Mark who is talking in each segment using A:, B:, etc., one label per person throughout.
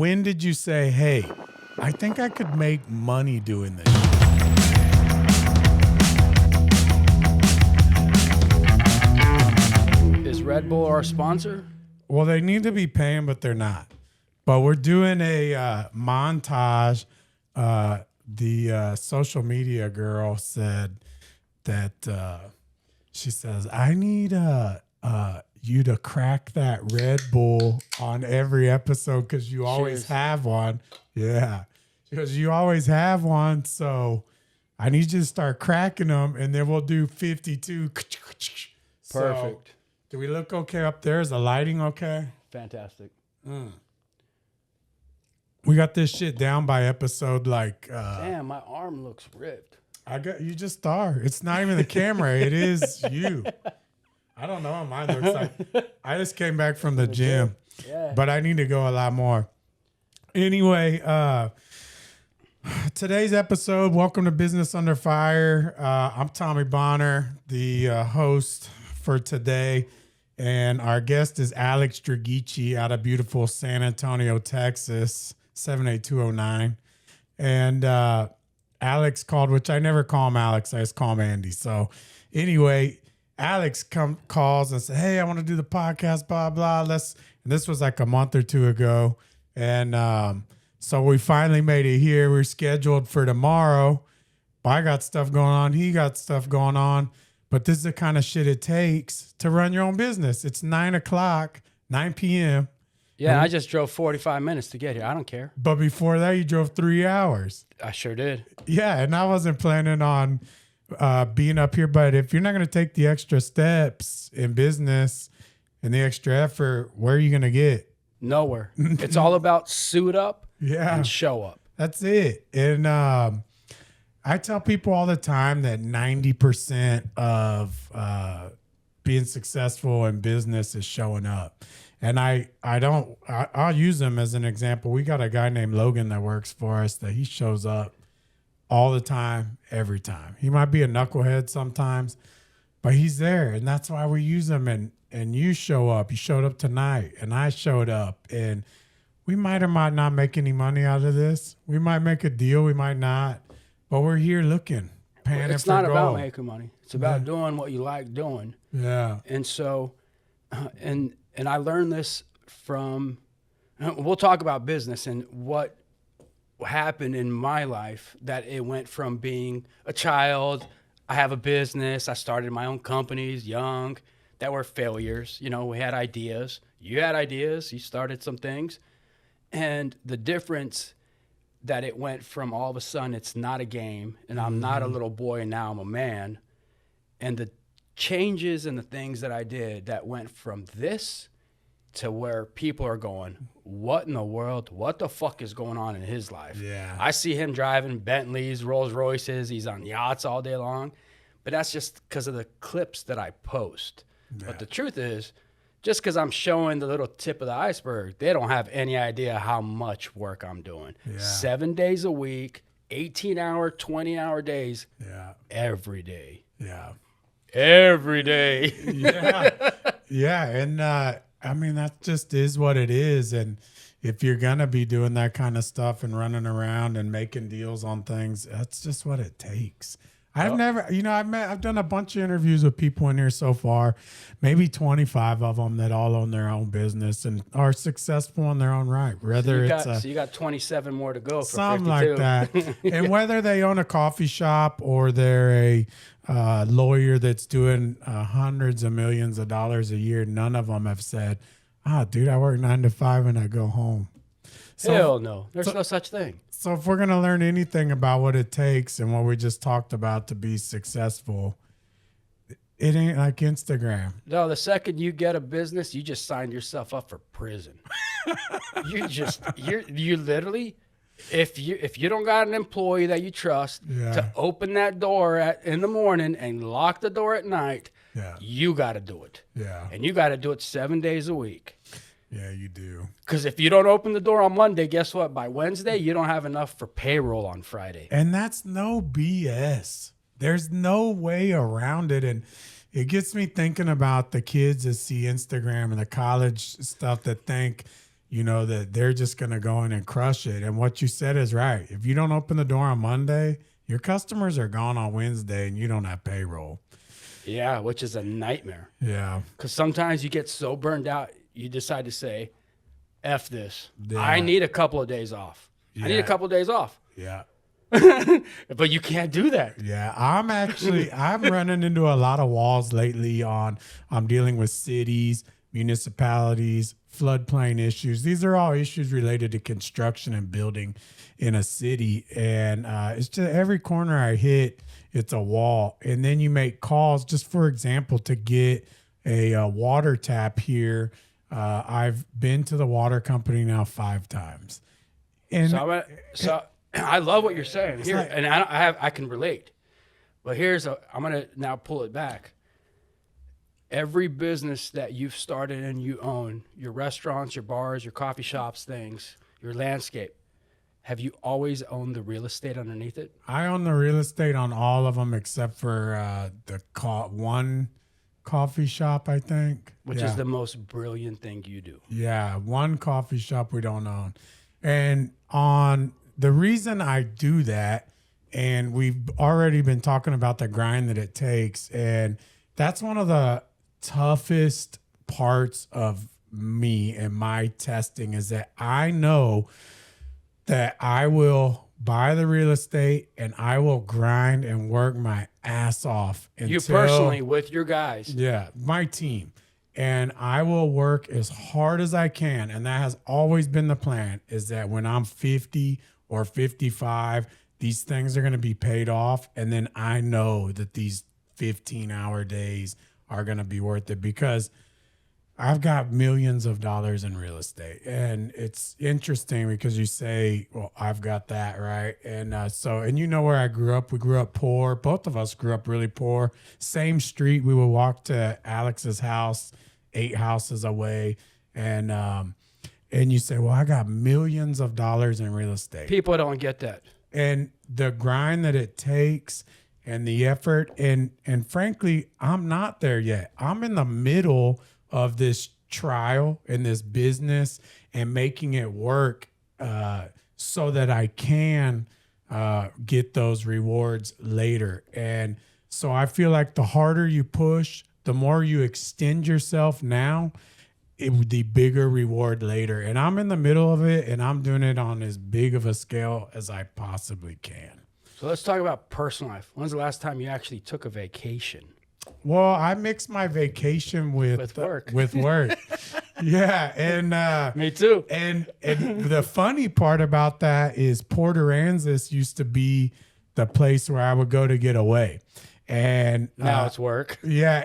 A: When did you say, hey, I think I could make money doing this?
B: Is Red Bull our sponsor?
A: Well, they need to be paying, but they're not. But we're doing a montage. The social media girl said that she says, I need you to crack that Red Bull on every episode because you always have one. Yeah. Because you always have one. So I need you to start cracking them and then we'll do 52.
B: Perfect.
A: So, do we look okay up there? Is the lighting okay?
B: Fantastic.
A: We got this shit down by episode like
B: Damn, my arm looks ripped.
A: You just are. It's not even the camera. It is you. I don't know what mine looks like. I just came back from the gym.
B: Yeah.
A: But I need to go a lot more. Anyway, today's episode, welcome to Business Under Fire. I'm Tommy Bonner, the host for today. And our guest is Alex Draghici out of beautiful San Antonio, Texas, 78209. And Alex called, which I never call him Alex. I just call him Andy. So anyway, Alex calls and says, hey, I want to do the podcast, blah, blah. And this was like a month or two ago. And so we finally made it here. We're scheduled for tomorrow. I got stuff going on. He got stuff going on. But this is the kind of shit it takes to run your own business. It's 9 p.m.
B: Yeah, I just drove 45 minutes to get here. I don't care.
A: But before that, you drove 3 hours.
B: I sure did.
A: Yeah, and I wasn't planning on being up here. But if you're not going to take the extra steps in business and the extra effort, where are you going to get?
B: Nowhere. It's all about suit up and show up.
A: That's it. And I tell people all the time that 90% of being successful in business is showing up. And I'll use them as an example. We got a guy named Logan that works for us that he shows up all the time, every time. He might be a knucklehead sometimes, but he's there. And that's why we use him. And you show up. You showed up tonight and I showed up. And we might or might not make any money out of this. We might make a deal. We might not. But we're here looking, panning
B: It's
A: for
B: not
A: gold.
B: about making money. It's about doing what you like doing.
A: Yeah.
B: And so, and I learned this from, we'll talk about business and what happened in my life, that it went from being a child, I have a business, I started my own companies young, that were failures. You know, we had ideas. You had ideas. You started some things. And the difference that it went from all of a sudden, it's not a game, and I'm not a little boy, and now I'm a man. And the changes and the things that I did that went from this to where people are going, what in the world? What the fuck is going on in his life?
A: Yeah.
B: I see him driving Bentleys, Rolls Royces. He's on yachts all day long. But that's just because of the clips that I post. Yeah. But the truth is, just because I'm showing the little tip of the iceberg, they don't have any idea how much work I'm doing. Yeah. 7 days a week, 18-hour, 20-hour days.
A: Yeah.
B: Every day.
A: Yeah.
B: Every day.
A: Yeah. Yeah. And I mean, that just is what it is. And if you're going to be doing that kind of stuff and running around and making deals on things, that's just what it takes. I've done a bunch of interviews with people in here so far, maybe 25 of them that all own their own business and are successful in their own right.
B: So you got 27 more to go for
A: something
B: 52.
A: like that. And whether they own a coffee shop or they're a lawyer that's doing hundreds of millions of dollars a year, none of them have said, dude, I work 9 to 5 and I go home.
B: Hell no. There's no such thing.
A: So if we're going to learn anything about what it takes and what we just talked about to be successful, it ain't like Instagram.
B: No, the second you get a business, you just signed yourself up for prison. you literally, if you don't got an employee that you trust to open that door in the morning and lock the door at night, you got to do it.
A: Yeah.
B: And you got to do it 7 days a week.
A: Yeah, you do.
B: Because if you don't open the door on Monday, guess what? By Wednesday, you don't have enough for payroll on Friday.
A: And that's no BS. There's no way around it. And it gets me thinking about the kids that see Instagram and the college stuff that think you know, that they're just going to go in and crush it. And what you said is right. If you don't open the door on Monday, your customers are gone on Wednesday and you don't have payroll.
B: Yeah, which is a nightmare.
A: Yeah.
B: Because sometimes you get so burned out, you decide to say, F this.
A: Yeah.
B: I need a couple of days off.
A: Yeah.
B: I need a couple of days off.
A: Yeah.
B: But you can't do that.
A: Yeah. I'm running into a lot of walls lately I'm dealing with cities, municipalities, floodplain issues. These are all issues related to construction and building in a city. And it's just every corner I hit, it's a wall. And then you make calls, just for example, to get a water tap here. I've been to the water company now 5 times. And
B: So I love what you're saying here,
A: like-
B: and I can relate. But I'm gonna now pull it back. Every business that you've started and you own, your restaurants, your bars, your coffee shops, things, your landscape, have you always owned the real estate underneath it?
A: I own the real estate on all of them except for one coffee shop, I think.
B: Which is the most brilliant thing you do.
A: Yeah, one coffee shop we don't own. And on the reason I do that, and we've already been talking about the grind that it takes, and that's one of the toughest parts of me and my testing is that I know that I will buy the real estate and I will grind and work my ass off.
B: You personally with your guys.
A: Yeah, my team. And I will work as hard as I can. And that has always been the plan, is that when I'm 50 or 55, these things are going to be paid off. And then I know that these 15-hour days are going to be worth it because I've got millions of dollars in real estate. And it's interesting because you say, well, I've got that, right? And and you know where I grew up. We grew up poor. Both of us grew up really poor. Same street. We would walk to Alex's house 8 houses away. And you say, well, I got millions of dollars in real estate.
B: People don't get that.
A: And the grind that it takes and the effort. And frankly, I'm not there yet. I'm in the middle of this trial in this business and making it work so that I can get those rewards later. And so I feel like the harder you push, the more you extend yourself now, the bigger reward later. And I'm in the middle of it, and I'm doing it on as big of a scale as I possibly can.
B: So let's talk about personal life. When's the last time you actually took a vacation?
A: Well, I mix my vacation with
B: work.
A: With work. Yeah, and
B: Me too.
A: And the funny part about that is Port Aransas used to be the place where I would go to get away, and
B: Now it's work.
A: Yeah,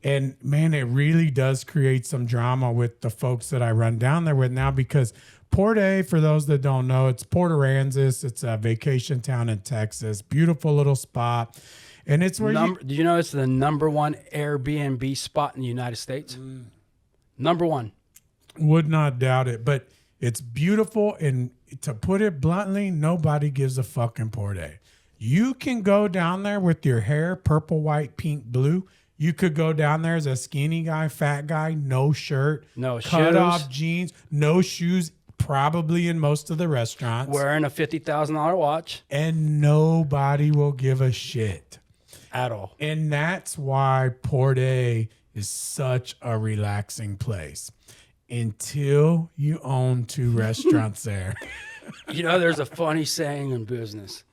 A: and man, it really does create some drama with the folks that I run down there with now because Port A, for those that don't know, it's Port Aransas. It's a vacation town in Texas. Beautiful little spot. And it's where
B: Do you know it's the #1 Airbnb spot in the United States? #1.
A: Would not doubt it, but it's beautiful. And to put it bluntly, nobody gives a fuck in Port A. You can go down there with your hair purple, white, pink, blue. You could go down there as a skinny guy, fat guy, no shirt,
B: No
A: cut
B: shoes.
A: off jeans, no shoes, probably in most of the restaurants.
B: Wearing a $50,000 watch.
A: And nobody will give a shit.
B: At all.
A: And that's why Port A is such a relaxing place until you own 2 restaurants there.
B: You know, there's a funny saying in business.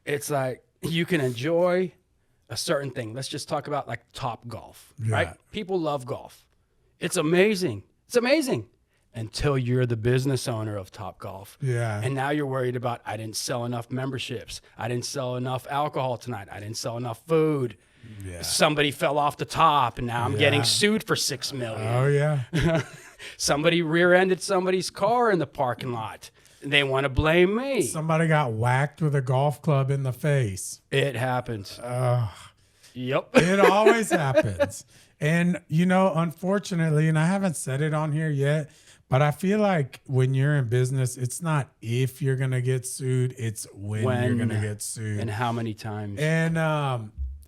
B: It's like you can enjoy a certain thing. Let's just talk about like Top Golf, right? People love golf. It's amazing. It's amazing until you're the business owner of Top Golf.
A: Yeah.
B: And now you're worried about, I didn't sell enough memberships. I didn't sell enough alcohol tonight. I didn't sell enough food.
A: Yeah.
B: Somebody fell off the top and now I'm getting sued for $6 million.
A: Oh, yeah.
B: Somebody rear-ended somebody's car in the parking lot. They want to blame me.
A: Somebody got whacked with a golf club in the face.
B: It happens. Yep.
A: It always happens. And, you know, unfortunately, and I haven't said it on here yet, but I feel like when you're in business, it's not if you're going to get sued, it's when you're going to get sued.
B: And how many times.
A: And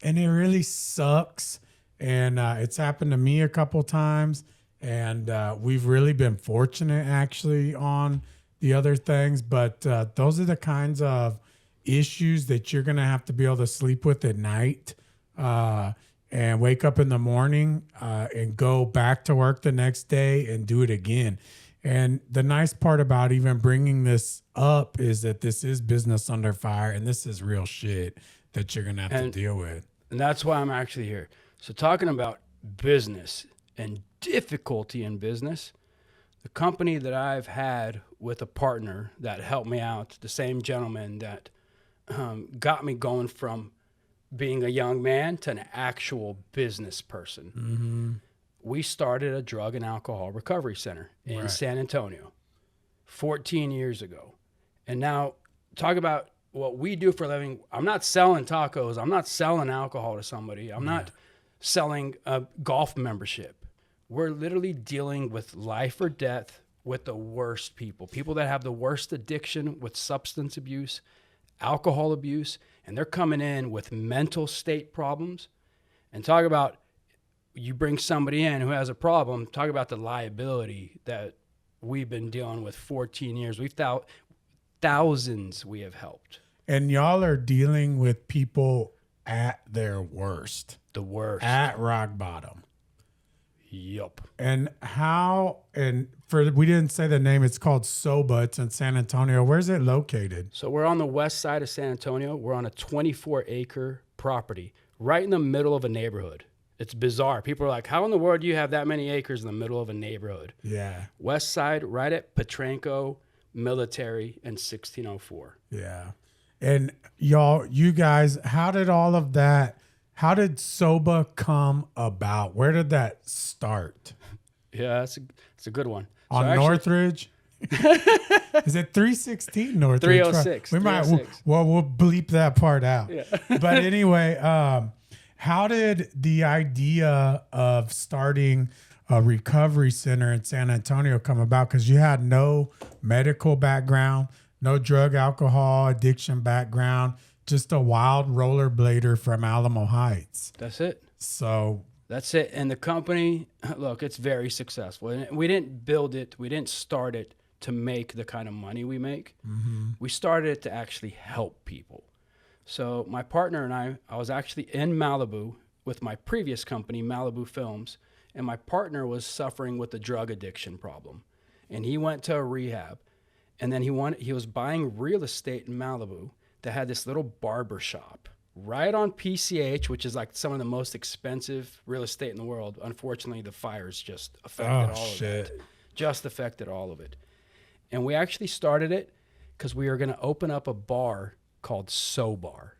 A: it really sucks. And it's happened to me a couple times. And we've really been fortunate actually on the other things, but those are the kinds of issues that you're going to have to be able to sleep with at night and wake up in the morning and go back to work the next day and do it again. And the nice part about even bringing this up is that this is business under fire, and this is real shit that you're going to have to deal with.
B: And that's why I'm actually here. So talking about business and difficulty in business, the company that I've had with a partner that helped me out, the same gentleman that got me going from being a young man to an actual business person.
A: Mm-hmm.
B: We started a drug and alcohol recovery center in San Antonio 14 years ago. And now talk about what we do for a living. I'm not selling tacos. I'm not selling alcohol to somebody. I'm not selling a golf membership. We're literally dealing with life or death with the worst people that have the worst addiction with substance abuse, alcohol abuse, and they're coming in with mental state problems. And talk about, you bring somebody in who has a problem, talk about the liability that we've been dealing with 14 years. We've thousands we have helped.
A: And y'all are dealing with people at their worst.
B: The worst.
A: At rock bottom.
B: Yup.
A: And we didn't say the name, it's called Soba. It's in San Antonio. Where's it located?
B: So we're on the west side of San Antonio. We're on a 24-acre property right in the middle of a neighborhood. It's bizarre. People are like, how in the world do you have that many acres in the middle of a neighborhood?
A: Yeah.
B: West side, right at Petranco, Military, and 1604.
A: Yeah. And you guys, how did Soba come about? Where did that start?
B: Yeah, it's a good one.
A: On Northridge? Is it 316 Northridge?
B: 306.
A: We'll bleep that part out.
B: Yeah.
A: But anyway, how did the idea of starting a recovery center in San Antonio come about? Because you had no medical background, no drug, alcohol, addiction background, just a wild rollerblader from Alamo Heights.
B: That's it.
A: So
B: that's it. And the company, look, it's very successful. And we didn't build it, we didn't start it to make the kind of money we make.
A: Mm-hmm.
B: We started it to actually help people. So my partner and I was actually in Malibu with my previous company, Malibu Films, and my partner was suffering with a drug addiction problem. And he went to a rehab, and then he was buying real estate in Malibu that had this little barber shop right on PCH, which is like some of the most expensive real estate in the world. Unfortunately, the fires just affected all of it. Just affected all of it. And we actually started it because we were going to open up a bar called Soba,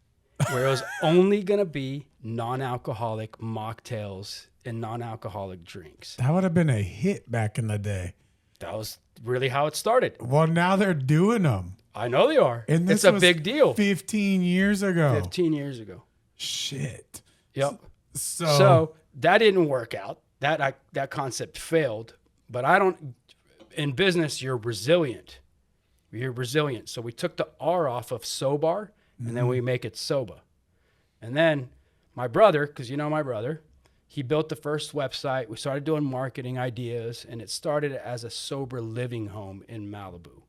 B: where it was only going to be non-alcoholic mocktails and non-alcoholic drinks.
A: That would have been a hit back in the day.
B: That was really how it started.
A: Well, now they're doing them.
B: I know they are.
A: And this
B: it's a big deal.
A: 15 years ago.
B: 15 years ago.
A: Shit.
B: Yep.
A: So
B: that didn't work out. That concept failed. But in business, you're resilient. You're resilient. So we took the R off of Sobar, and then we make it Soba. And then my brother, because you know my brother, he built the first website. We started doing marketing ideas, and it started as a sober living home in Malibu.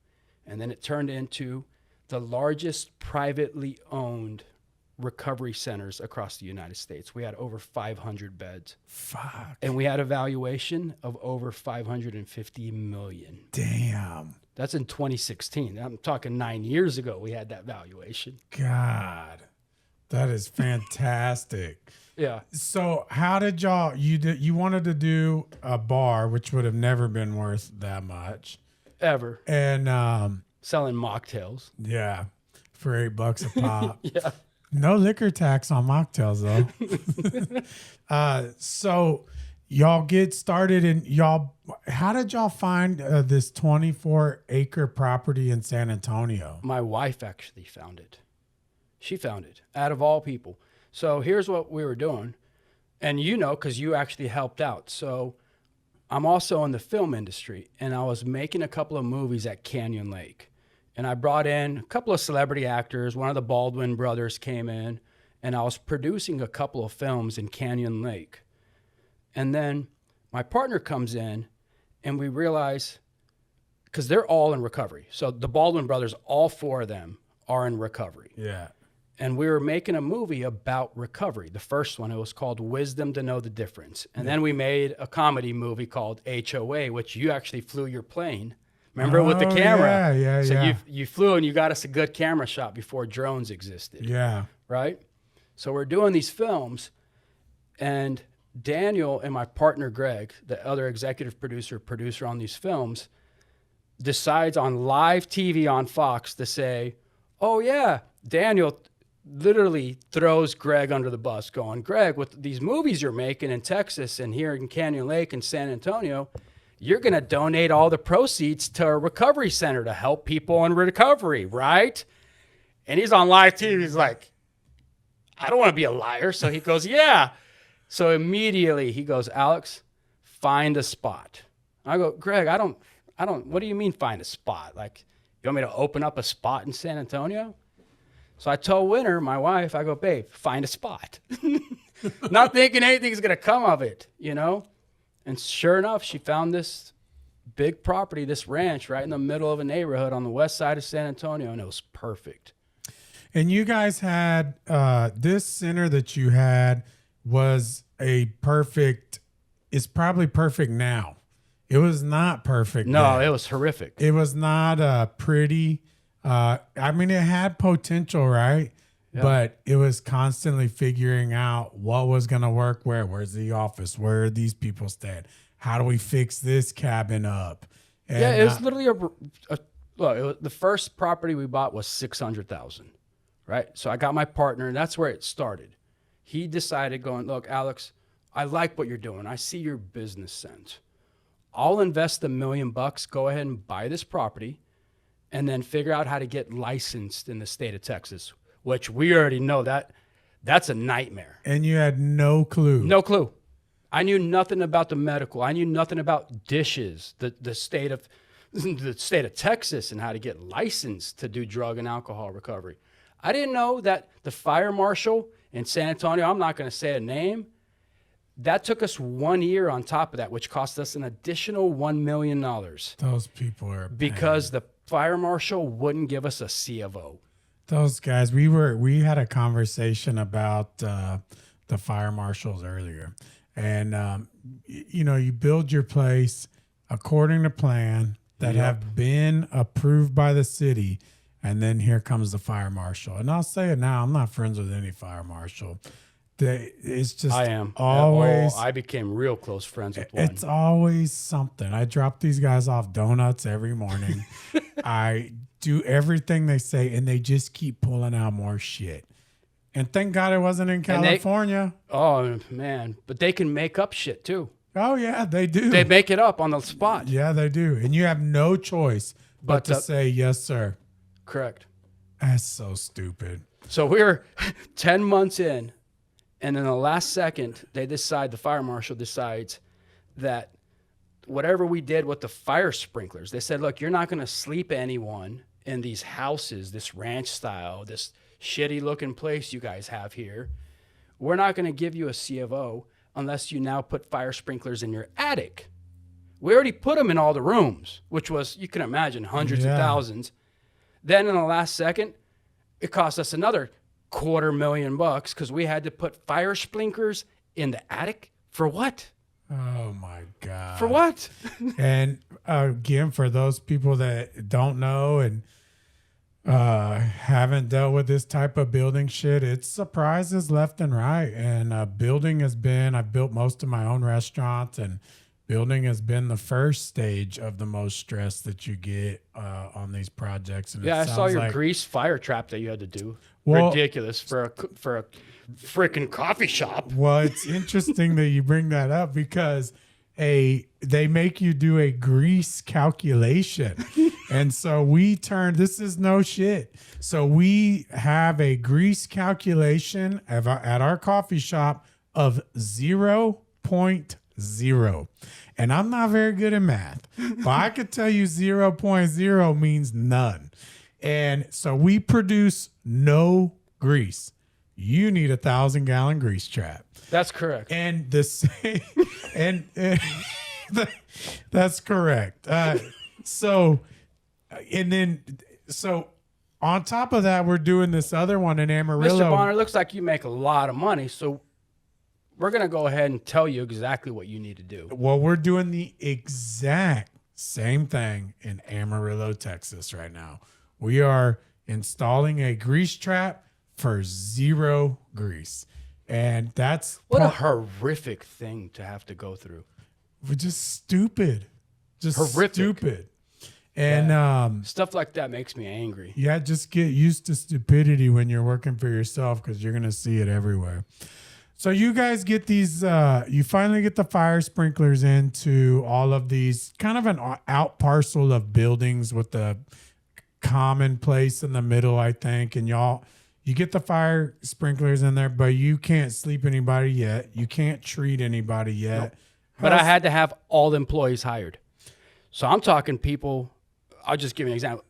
B: And then it turned into the largest privately owned recovery centers across the United States. We had over 500 beds.
A: Fuck.
B: And we had a valuation of over $550 million.
A: Damn.
B: That's in 2016. I'm talking 9 years ago we had that valuation.
A: God, that is fantastic.
B: Yeah.
A: So how did you wanted to do a bar, which would have never been worth that much.
B: Ever.
A: And
B: selling mocktails.
A: Yeah. For $8 a pop.
B: Yeah.
A: No liquor tax on mocktails though. So y'all get started and how did y'all find this 24-acre property in San Antonio?
B: My wife actually found it. She found it out of all people. So here's what we were doing. And you know, because you actually helped out. So I'm also in the film industry, and I was making a couple of movies at Canyon Lake. And I brought in a couple of celebrity actors. One of the Baldwin brothers came in, and I was producing a couple of films in Canyon Lake. And then My partner comes in and we realize, because they're all in recovery. So the Baldwin brothers, all 4 of them are in recovery.
A: Yeah.
B: And we were making a movie about recovery. The first one, it was called Wisdom to Know the Difference. And then we made a comedy movie called HOA, which you actually flew your plane. Remember, with the camera?
A: Yeah.
B: So you flew and you got us a good camera shot before drones existed.
A: Yeah.
B: Right? So we're doing these films, and Daniel and my partner Greg, the other executive producer on these films, decides on live TV on Fox to say, oh yeah, Daniel literally throws Greg under the bus, going, Greg, with these movies you're making in Texas and here in Canyon Lake and San Antonio, you're going to donate all the proceeds to a recovery center to help people in recovery, right? And he's on live TV. He's like, I don't want to be a liar. So he goes, yeah. So immediately he goes, Alex, find a spot. I go, Greg, I don't, what do you mean find a spot? Like, you want me to open up a spot in San Antonio? So I told Winter, my wife, I go, babe, find a spot. Not thinking anything's going to come of it, you know? And sure enough, she found this big property, this ranch right in the middle of a neighborhood on the west side of San Antonio, and it was perfect.
A: And you guys had this center that you had was it's probably perfect now. It was not perfect.
B: No,
A: then.
B: it was horrific.
A: It was not pretty. I mean, it had potential, right? Yeah. But it was constantly figuring out what was going to work where. Where's the office? Where are these people staying? How do we fix this cabin up? And,
B: yeah, it was literally the first property we bought was $600,000, right? So I got my partner, and that's where it started. He decided, going, look, Alex, I like what you're doing. I see your business sense. I'll invest $1 million. Go ahead and buy this property, and then figure out how to get licensed in the state of Texas, which we already know that's a nightmare.
A: And you had no clue.
B: No clue. I knew nothing about the medical. I knew nothing about dishes, the state of Texas, and how to get licensed to do drug and alcohol recovery. I didn't know that the fire marshal in San Antonio, I'm not going to say a name, that took us 1 year on top of that, which cost us an additional $1 million.
A: Those people are
B: because the fire marshal wouldn't give us a C of O.
A: Those guys, we had a conversation about the fire marshals earlier, and you build your place according to plan that have been approved by the city, and then here comes the fire marshal. And I'll say it now, I'm not friends with any fire marshal. It's just
B: I am
A: always.
B: I became real close friends with one.
A: It's always something. I drop these guys off donuts every morning. I do everything they say, and they just keep pulling out more shit. And thank God it wasn't in California.
B: Oh man, but they can make up shit too.
A: Oh yeah, they do.
B: They make it up on the spot.
A: Yeah, they do, and you have no choice but to say yes, sir.
B: Correct.
A: That's so stupid.
B: So we're 10 months in. And in the last second, the fire marshal decides that whatever we did with the fire sprinklers, they said, look, you're not going to sleep anyone in these houses, this ranch style, this shitty looking place you guys have here. We're not going to give you a C of O unless you now put fire sprinklers in your attic. We already put them in all the rooms, which was, you can imagine, hundreds of thousands. Then in the last second, it cost us another $250,000 because we had to put fire sprinklers in the attic. For what?
A: Oh my God.
B: For what?
A: And again, for those people that don't know and haven't dealt with this type of building shit, it's surprises left and right. And building I've built most of my own restaurants, and building has been the first stage of the most stress that you get on these projects. And
B: I saw your grease fire trap that you had to do. Ridiculous for a freaking coffee shop.
A: Well, it's interesting that you bring that up because they make you do a grease calculation. And so this is no shit. So we have a grease calculation at our coffee shop of 0.0. And I'm not very good at math, but I could tell you 0.0 means none. And so we produce no grease. you need 1,000-gallon grease trap.
B: That's correct.
A: And the same, and that's correct. So on top of that, we're doing this other one in Amarillo.
B: Mr. Bonner, looks like you make a lot of money, so we're going to go ahead and tell you exactly what you need to do.
A: Well, we're doing the exact same thing in Amarillo, Texas right now. We are installing a grease trap for zero grease. And that's
B: what a horrific thing to have to go through.
A: We're just stupid. Just
B: horrific.
A: Stupid. And
B: stuff like that makes me angry.
A: Yeah, just get used to stupidity when you're working for yourself, because you're going to see it everywhere. So you guys get these, you finally get the fire sprinklers into all of these, kind of an out parcel of buildings with the common place in the middle, I think. And you get the fire sprinklers in there, but you can't sleep anybody yet. You can't treat anybody yet.
B: Nope. But I had to have all employees hired. So I'm talking people, I'll just give you an example,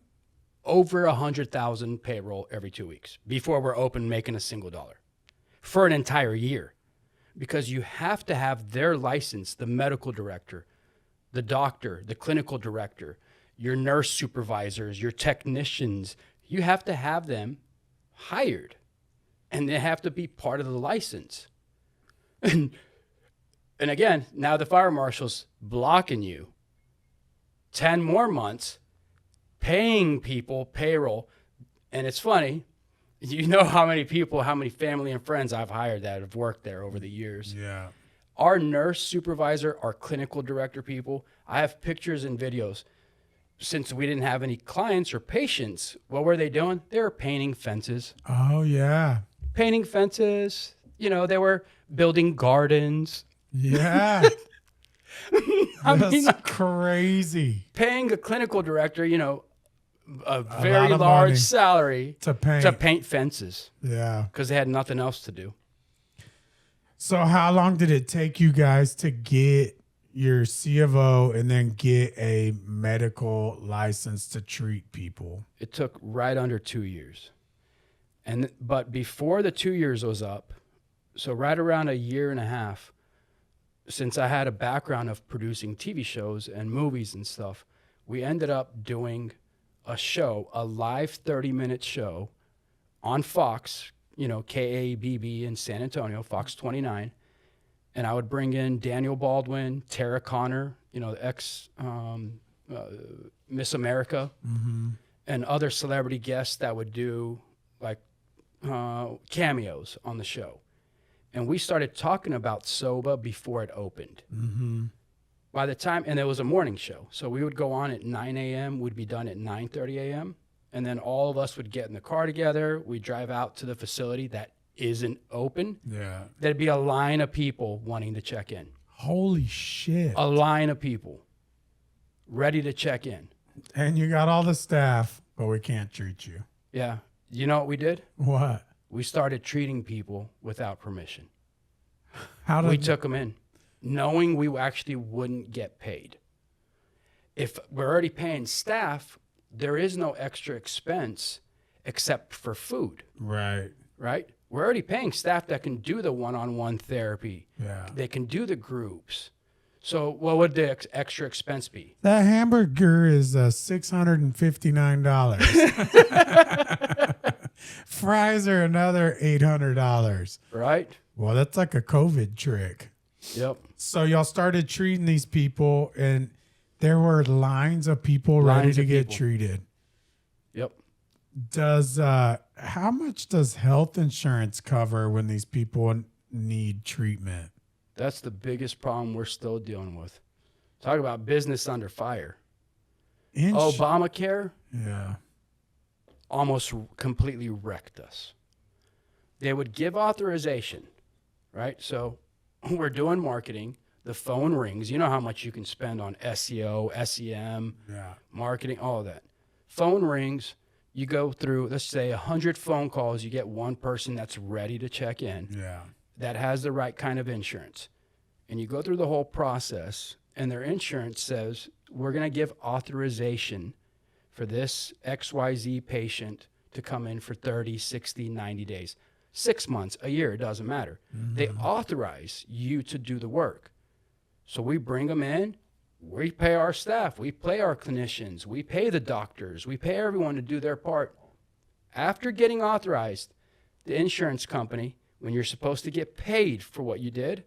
B: over 100,000 payroll every 2 weeks before we're open making a single dollar for an entire year, because you have to have their license, the medical director, the doctor, the clinical director, your nurse supervisors, your technicians. You have to have them hired, and they have to be part of the license. And again, now the fire marshal's blocking you 10 more months paying people payroll. And it's funny, you know how many people, how many family and friends I've hired that have worked there over the years.
A: Yeah.
B: Our nurse supervisor, our clinical director people, I have pictures and videos. Since we didn't have any clients or patients, what were they doing? They were painting fences.
A: Oh, yeah.
B: Painting fences. You know, they were building gardens.
A: Yeah. That's crazy.
B: Paying a clinical director, you know, a very large salary
A: to paint
B: fences.
A: Yeah.
B: Because they had nothing else to do.
A: So how long did it take you guys to get your C of O and then get a medical license to treat people?
B: It took right under 2 years. But before the 2 years was up, so right around a year and a half, since I had a background of producing TV shows and movies and stuff, we ended up doing a show, a live 30-minute show on Fox, you know, KABB in San Antonio, Fox 29. And I would bring in Daniel Baldwin, Tara Conner, you know, ex Miss America, and other celebrity guests that would do like cameos on the show. And we started talking about Soba before it opened. By the time, and it was a morning show. So we would go on at 9 a.m. We'd be done at 9:30 a.m. And then all of us would get in the car together. We'd drive out to the facility that isn't open.
A: Yeah.
B: There'd be a line of people wanting to check in.
A: Holy shit.
B: A line of people ready to check in.
A: And you got all the staff, but we can't treat you.
B: Yeah. You know what we did?
A: What?
B: We started treating people without permission.
A: How did
B: we took them in, knowing we actually wouldn't get paid. If we're already paying staff, there is no extra expense except for food.
A: Right.
B: Right? We're already paying staff that can do the one-on-one therapy.
A: Yeah.
B: They can do the groups. So what would the extra expense be?
A: That hamburger is $659. Fries are another $800.
B: Right?
A: Well, that's like a COVID trick.
B: Yep.
A: So y'all started treating these people, and there were lines of people ready to get treated.
B: Yep.
A: Does how much does health insurance cover when these people need treatment?
B: That's the biggest problem we're still dealing with. Talk about business under fire. Obamacare almost completely wrecked us. They would give authorization, right? So we're doing marketing. The phone rings. You know how much you can spend on SEO, SEM, marketing, all of that. Phone rings. You go through, let's say, 100 phone calls. You get one person that's ready to check in.
A: Yeah.
B: That has the right kind of insurance. And you go through the whole process, and their insurance says, we're going to give authorization for this XYZ patient to come in for 30, 60, 90 days. 6 months, a year, it doesn't matter. They authorize you to do the work. So we bring them in, we pay our staff, we pay our clinicians, we pay the doctors, we pay everyone to do their part. After getting authorized, the insurance company, when you're supposed to get paid for what you did,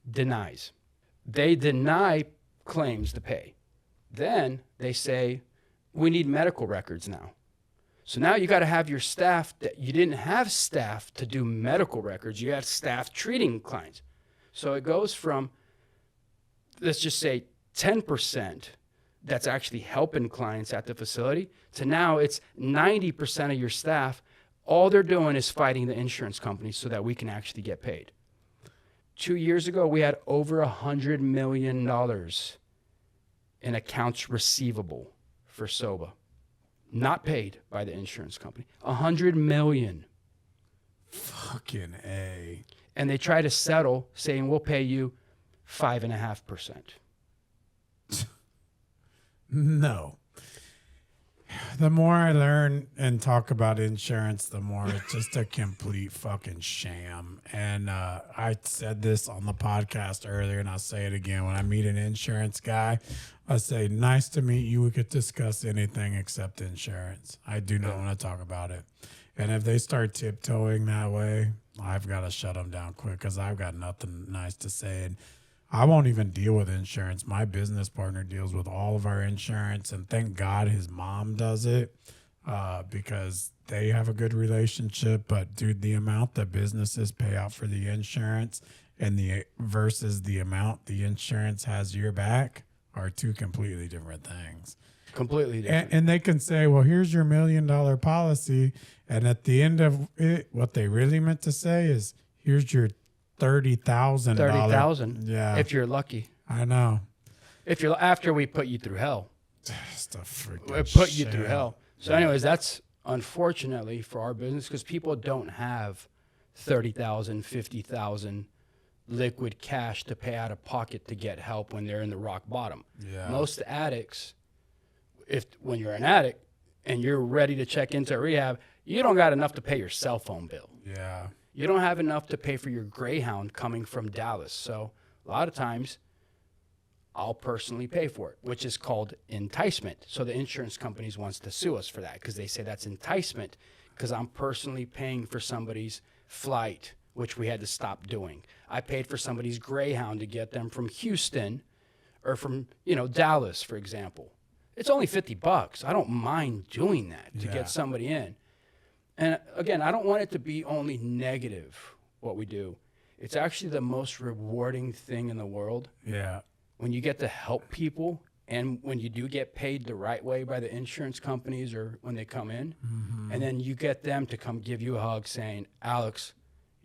B: denies. They deny claims to pay. Then they say, we need medical records now. So now you got to have your staff that you didn't have staff to do medical records. You had staff treating clients. So it goes from, let's just say 10% that's actually helping clients at the facility to now it's 90% of your staff. All they're doing is fighting the insurance companies so that we can actually get paid. 2 years ago, we had over $100 million in accounts receivable for Soba. Not paid by the insurance company. $100 million.
A: Fucking A.
B: And they try to settle saying, we'll pay you 5.5%.
A: No. The more I learn and talk about insurance, the more it's just a complete fucking sham. And I said this on the podcast earlier, and I'll say it again. When I meet an insurance guy, I say, nice to meet you. We could discuss anything except insurance. I do not want to talk about it. And if they start tiptoeing that way, I've got to shut them down quick because I've got nothing nice to say. And I won't even deal with insurance. My business partner deals with all of our insurance, and thank God his mom does it because they have a good relationship. But dude, the amount that businesses pay out for the insurance and the versus the amount the insurance has your back are two completely different things.
B: Completely different.
A: And they can say, well, here's your $1 million policy. And at the end of it, what they really meant to say is, here's your $30,000.
B: $30,000.
A: Yeah.
B: If you're lucky.
A: I know.
B: If you're after we put you through hell.
A: Just a freaking
B: We put you
A: sham.
B: through hell. So anyways, that's unfortunately for our business because people don't have $30,000, $50,000 liquid cash to pay out of pocket to get help when they're in the rock bottom.
A: Yeah.
B: Most addicts, when you're an addict and you're ready to check into rehab, you don't got enough to pay your cell phone bill.
A: Yeah.
B: You don't have enough to pay for your Greyhound coming from Dallas. So a lot of times I'll personally pay for it, which is called enticement. So the insurance companies wants to sue us for that because they say that's enticement because I'm personally paying for somebody's flight, which we had to stop doing. I paid for somebody's Greyhound to get them from Houston or from, Dallas, for example. It's only $50. I don't mind doing that to get somebody in. And again, I don't want it to be only negative, what we do. It's actually the most rewarding thing in the world.
A: Yeah.
B: When you get to help people and when you do get paid the right way by the insurance companies or when they come in, and then you get them to come give you a hug saying, Alex,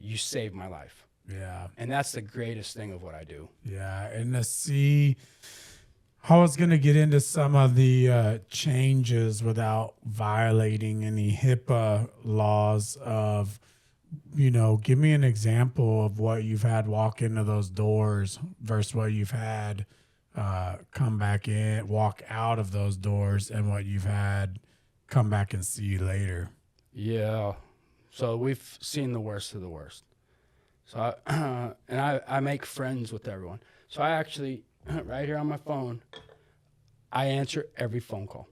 B: you saved my life.
A: Yeah.
B: And that's the greatest thing of what I do.
A: Yeah. And to see, I was going to get into some of the changes without violating any HIPAA laws of, give me an example of what you've had walk into those doors versus what you've had come back in, walk out of those doors and what you've had come back and see you later.
B: Yeah. So we've seen the worst of the worst. So I make friends with everyone. So I actually, right here on my phone, I answer every phone call.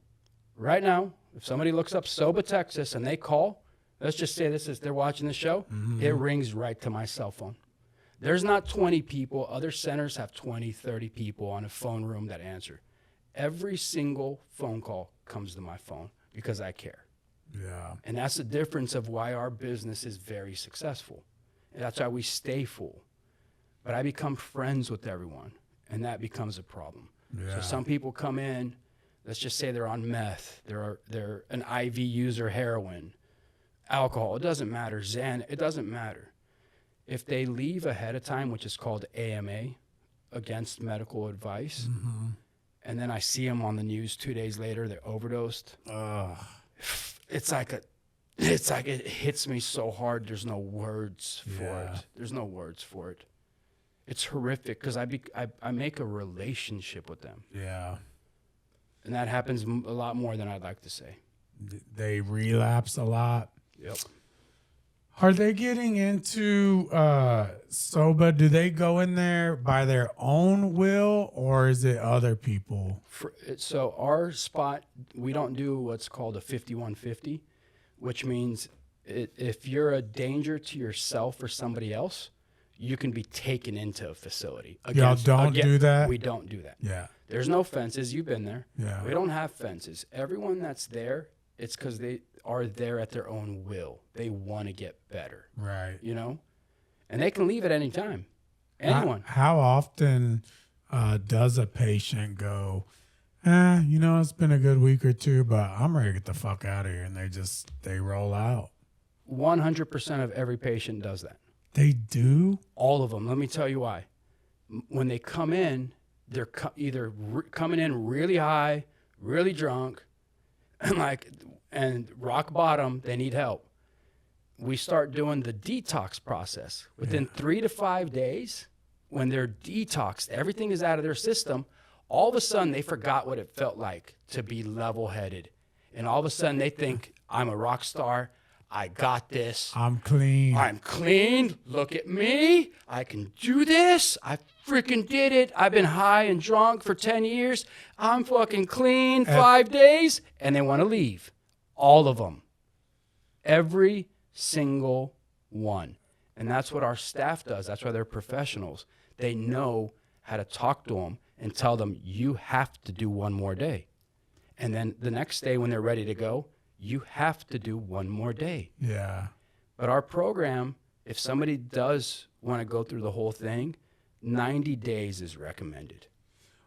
B: Right now, if somebody looks up Soba, Texas, and they call, let's just say they're watching the show, it rings right to my cell phone. There's not 20 people. Other centers have 20, 30 people on a phone room that answer. Every single phone call comes to my phone because I care.
A: Yeah.
B: And that's the difference of why our business is very successful. And that's why we stay full. But I become friends with everyone, and that becomes a problem.
A: Yeah.
B: So some people come in, let's just say they're on meth, they're an IV user, heroin, alcohol, it doesn't matter, Xan, it doesn't matter. If they leave ahead of time, which is called AMA, against medical advice, and then I see them on the news 2 days later, they're overdosed, it's like it hits me so hard, there's no words for it. There's no words for it. It's horrific because I make a relationship with them.
A: Yeah.
B: And that happens a lot more than I'd like to say.
A: They relapse a lot.
B: Yep.
A: Are they getting into Soba? Do they go in there by their own will, or is it other people?
B: So our spot, we don't do what's called a 5150, which means if you're a danger to yourself or somebody else, you can be taken into a facility.
A: Y'all don't do that?
B: We don't do that.
A: Yeah.
B: There's no fences. You've been there.
A: Yeah.
B: We don't have fences. Everyone that's there, it's because they are there at their own will. They want to get better.
A: Right.
B: You know? And they can leave at any time. Anyone.
A: How often does a patient go, it's been a good week or two, but I'm ready to get the fuck out of here, and they roll out?
B: 100% of every patient does that.
A: They do?
B: All of them. Let me tell you why. When they come in, they're either coming in really high, really drunk, and rock bottom, they need help. We start doing the detox process. Within 3 to 5 days, when they're detoxed, everything is out of their system, all of a sudden they forgot what it felt like to be level-headed. And all of a sudden they think, I'm a rock star. I got this.
A: I'm clean.
B: I'm clean. Look at me. I can do this. I freaking did it. I've been high and drunk for 10 years. I'm fucking clean 5 days. And they want to leave. All of them. Every single one. And that's what our staff does. That's why they're professionals. They know how to talk to them and tell them, you have to do one more day. And then the next day when they're ready to go, you have to do one more day.
A: Yeah.
B: But our program, if somebody does want to go through the whole thing, 90 days is recommended.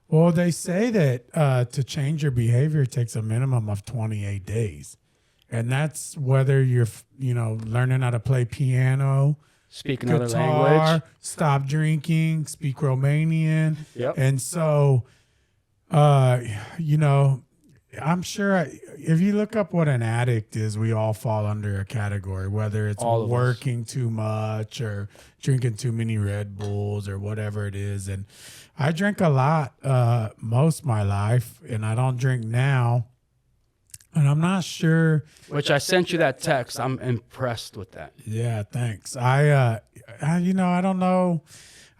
A: Well, they say that to change your behavior takes a minimum of 28 days. And that's whether you're, learning how to play piano,
B: speak another
A: guitar,
B: language,
A: stop drinking, speak Romanian.
B: Yep.
A: And so, I'm sure if you look up what an addict is, we all fall under a category, whether it's working too much or drinking too many Red Bulls or whatever it is. And I drink a lot most of my life, and I don't drink now. And I'm not sure.
B: Which I sent you that text. I'm impressed with that.
A: Yeah, thanks. I don't know.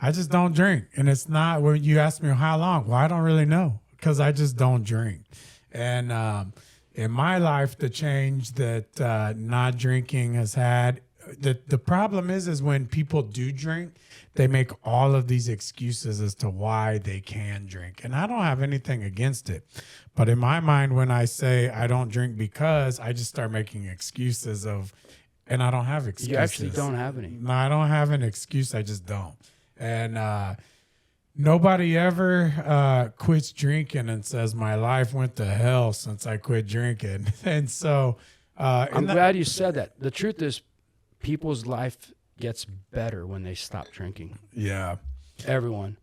A: I just don't drink. And it's not when you ask me how long. Well, I don't really know because I just don't drink. And in my life, the change that not drinking has had, the problem is when people do drink, they make all of these excuses as to why they can drink. And I don't have anything against it. But in my mind, when I say I don't drink because, I just start making excuses and I don't have excuses.
B: You actually don't have any.
A: No, I don't have an excuse. I just don't. And nobody ever quits drinking and says my life went to hell since I quit drinking. And so
B: I'm glad you said that. The truth is people's life gets better when they stop drinking.
A: Yeah.
B: Everyone.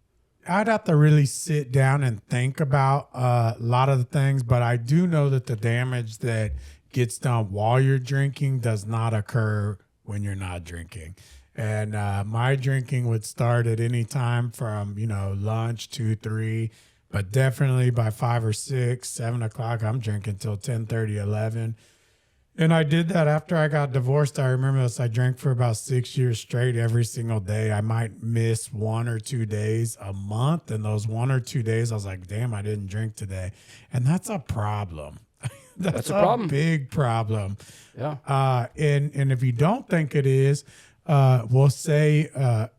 A: I'd have to really sit down and think about a lot of the things, but I do know that the damage that gets done while you're drinking does not occur when you're not drinking. And my drinking would start at any time from, lunch, 2, 3, but definitely by 5 or 6, 7 o'clock, I'm drinking till 10:30, 11. And I did that after I got divorced. I remember this. I drank for about 6 years straight every single day. I might miss 1 or 2 days a month. And those 1 or 2 days, I was like, damn, I didn't drink today. And that's a problem. That's a problem. Big problem.
B: Yeah.
A: And if you don't think it is, we'll say,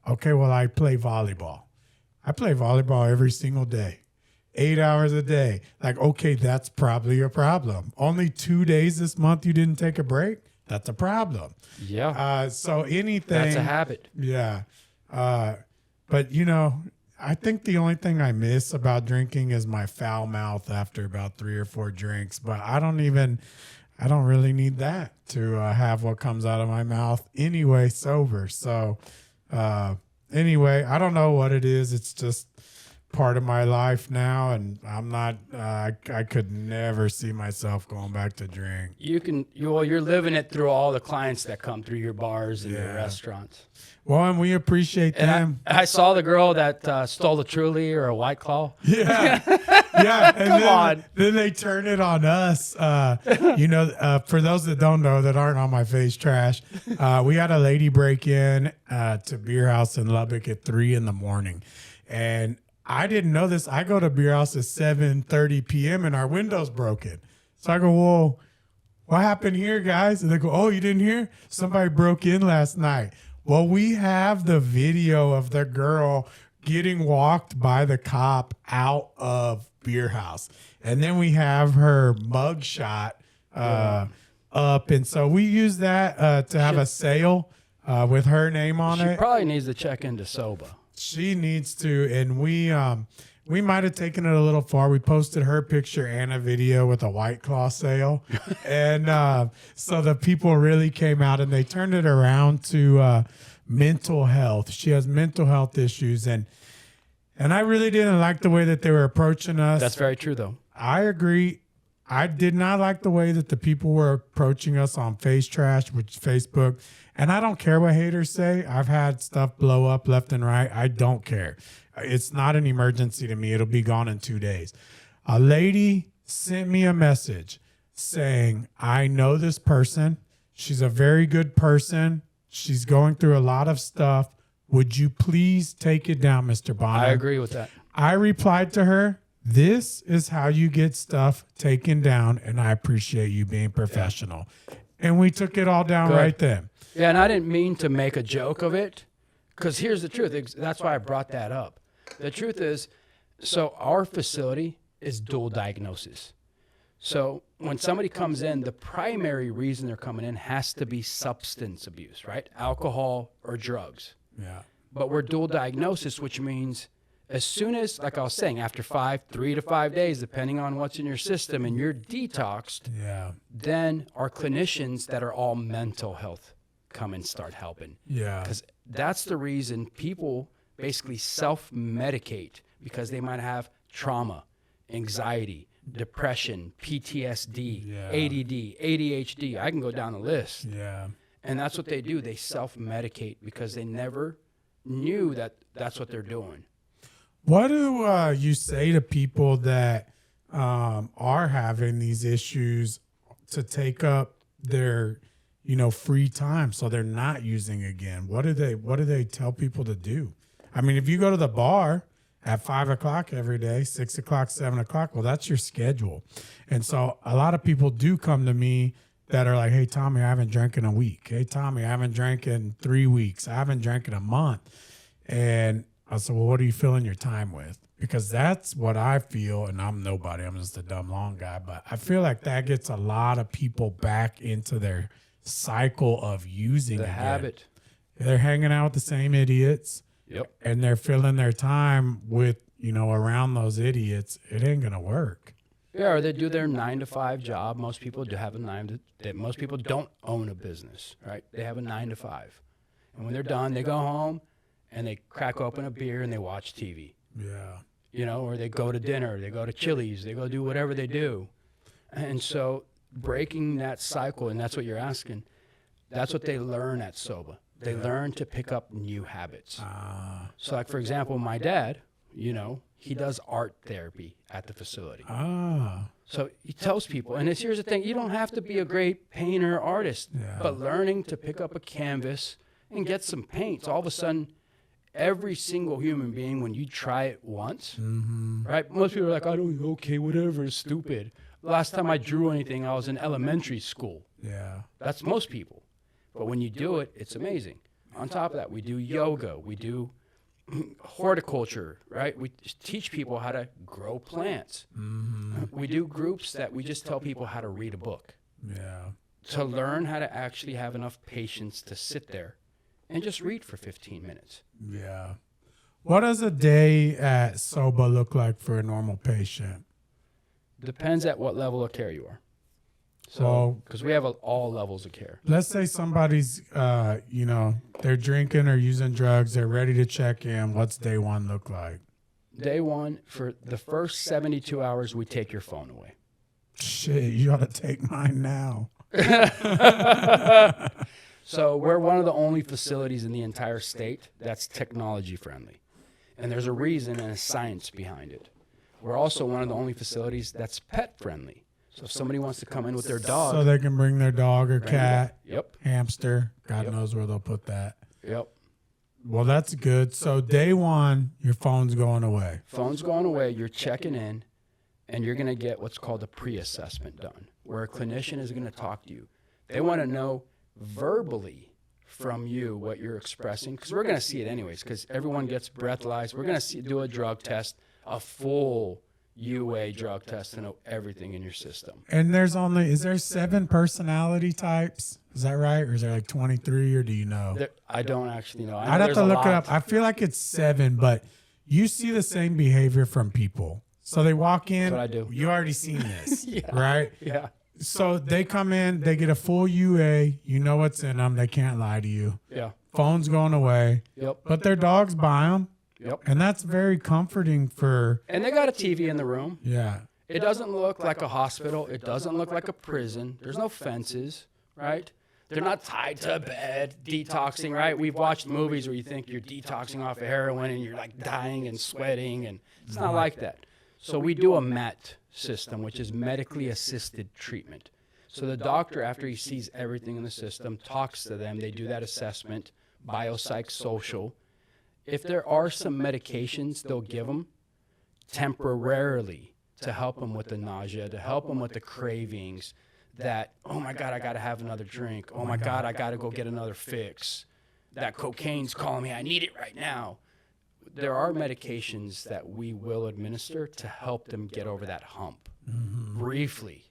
A: okay, well, I play volleyball. I play volleyball every single day, 8 hours a day. Like, okay, that's probably a problem. Only 2 days this month you didn't take a break. That's a problem.
B: Yeah.
A: So anything.
B: That's a habit.
A: Yeah. But, I think the only thing I miss about drinking is my foul mouth after about 3 or 4 drinks. But I don't really need that to have what comes out of my mouth anyway, sober. So anyway, I don't know what it is. It's just part of my life now. And I'm not, I could never see myself going back to drink.
B: You're living it through all the clients that come through your bars and your restaurants.
A: Well, and we appreciate them.
B: I saw the girl that stole a Truly or a White Claw.
A: Yeah. Yeah, and
B: Come on.
A: then they turn it on us. For those that don't know that aren't on my face trash, we had a lady break in to Beer House in Lubbock at 3 a.m, and I didn't know this. I go to Beer House at 7:30 p.m. and our window's broken. So I go, whoa, what happened here, guys? And they go, oh, you didn't hear? Somebody broke in last night. Well, we have the video of the girl getting walked by the cop out of Beer House. And then we have her mug shot up. And so we use that to have a sale with her name on
B: She
A: it.
B: probably needs to check into Soba.
A: She needs to. And we might have taken it a little far. We posted her picture and a video with a White Claw sale. And so the people really came out and they turned it around to mental health. She has mental health issues. And I really didn't like the way that they were approaching us.
B: That's very true, though.
A: I agree. I did not like the way that the people were approaching us on Face Trash, which is Facebook. And I don't care what haters say. I've had stuff blow up left and right. I don't care. It's not an emergency to me. It'll be gone in 2 days. A lady sent me a message saying, I know this person. She's a very good person. She's going through a lot of stuff. Would you please take it down, Mr. Bonner?
B: I agree with that.
A: I replied to her, this is how you get stuff taken down, and I appreciate you being professional. Yeah. And we took it all down right then.
B: Yeah, and I didn't mean to make a joke of it, because here's the truth. That's why I brought that up. The truth is, so our facility is dual diagnosis. So when somebody comes in, the primary reason they're coming in has to be substance abuse, right? Alcohol or drugs.
A: Yeah.
B: But we're dual diagnosis, which means as soon as, like I was saying, after 3 to 5 days, depending on what's in your system and you're detoxed, then our clinicians that are all mental health come and start helping.
A: Yeah.
B: Because that's the reason people basically self-medicate, because they might have trauma, anxiety, depression, PTSD, ADD, ADHD. I can go down the list.
A: Yeah.
B: And that's what they do. They self-medicate because they never knew that that's what they're doing.
A: What do you say to people that are having these issues to take up their, free time so they're not using again? What do they tell people to do? I mean, if you go to the bar at 5 o'clock every day, 6 o'clock, 7 o'clock, well, that's your schedule. And so a lot of people do come to me that are like, hey, Tommy, I haven't drank in a week. Hey, Tommy, I haven't drank in 3 weeks. I haven't drank in a month. And I said, well, what are you filling your time with? Because that's what I feel, and I'm nobody. I'm just a dumb long guy. But I feel like that gets a lot of people back into their cycle of using
B: the habit.
A: They're hanging out with the same idiots.
B: Yep.
A: And they're filling their time with, around those idiots. It ain't going to work.
B: Yeah, or they do their 9-to-5 job. Most people do have most people don't own a business, right? They have a 9-to-5. And when they're done, they go home and they crack open a beer and they watch TV.
A: Yeah.
B: Or they go to dinner, they go to Chili's, they go do whatever they do. And so breaking that cycle, and that's what you're asking, that's what they learn at Soba. They learn to pick up new habits. So like, for example, my dad, he does art therapy at the facility. So he tells people, and here's the thing, you don't have to be a great painter or artist, but learning to pick up a canvas and get some paints, all of a sudden, every single human being, when you try it once, right? Most people are like, okay, whatever, it's stupid. Last time I drew anything, I was in elementary school.
A: Yeah.
B: That's most people. But when you do it, it's amazing. On top of that, we do yoga. We do horticulture, right? We teach people how to grow plants. We do groups that we just tell people how to read a book.
A: Yeah.
B: To learn how to actually have enough patience to sit there and just read for 15 minutes.
A: Yeah. What does a day at Soba look like for a normal patient?
B: Depends at what level of care you are. So, because we have all levels of care.
A: Let's say somebody's, they're drinking or using drugs. They're ready to check in. What's day one look like?
B: Day one, for the first 72 hours, we take your phone away.
A: Shit, you ought to take mine now.
B: So we're one of the only facilities in the entire state that's technology friendly. And there's a reason and a science behind it. We're also one of the only facilities that's pet friendly. So if somebody wants to come in with their dog,
A: So they can bring their dog or
B: their
A: cat,
B: Yep.
A: hamster. God
B: Yep.
A: knows where they'll put that.
B: Yep.
A: Well, that's good. So day one, your phone's going away.
B: Phone's going away. You're checking in, and you're going to get what's called a pre-assessment done, where a clinician is going to talk to you. They want to know verbally from you what you're expressing, because we're going to see it anyways, because everyone gets breathalyzed. We're going to do a drug test, a full UA drug test to know everything in your system.
A: And is there 7 personality types? Is that right? Or is there like 23, or do you know?
B: I don't actually know. I know
A: I'd have
B: there's
A: to
B: a
A: look it
B: lot.
A: up. I feel like it's 7, but you see the same behavior from people. So they walk in.
B: That's what I do.
A: You already seen this,
B: Yeah.
A: right?
B: Yeah.
A: So they come in, they get a full UA. You know what's in them. They can't lie to you.
B: Yeah.
A: Phone's going away.
B: Yep.
A: But their dogs buy them.
B: Yep.
A: And that's very comforting for,
B: And they got a TV in the room.
A: yeah.
B: It doesn't look like a hospital. It doesn't look like a prison. There's no fences, right? They're not tied to a bed, detoxing, right? We've watched movies where you think you're detoxing off of heroin and you're like dying and sweating, and it's not like that. So we do a MET system, which is medically assisted treatment. So the doctor, after he sees everything in the system, talks to them. They do that assessment, biopsychosocial. If there are some medications, they'll give them temporarily to help them with the nausea, to help them with the cravings, that, oh my God, I got to have another drink. Oh my God, I got to go get another fix. That cocaine's calling me. I need it right now. There are medications that we will administer to help them get over that hump. Briefly,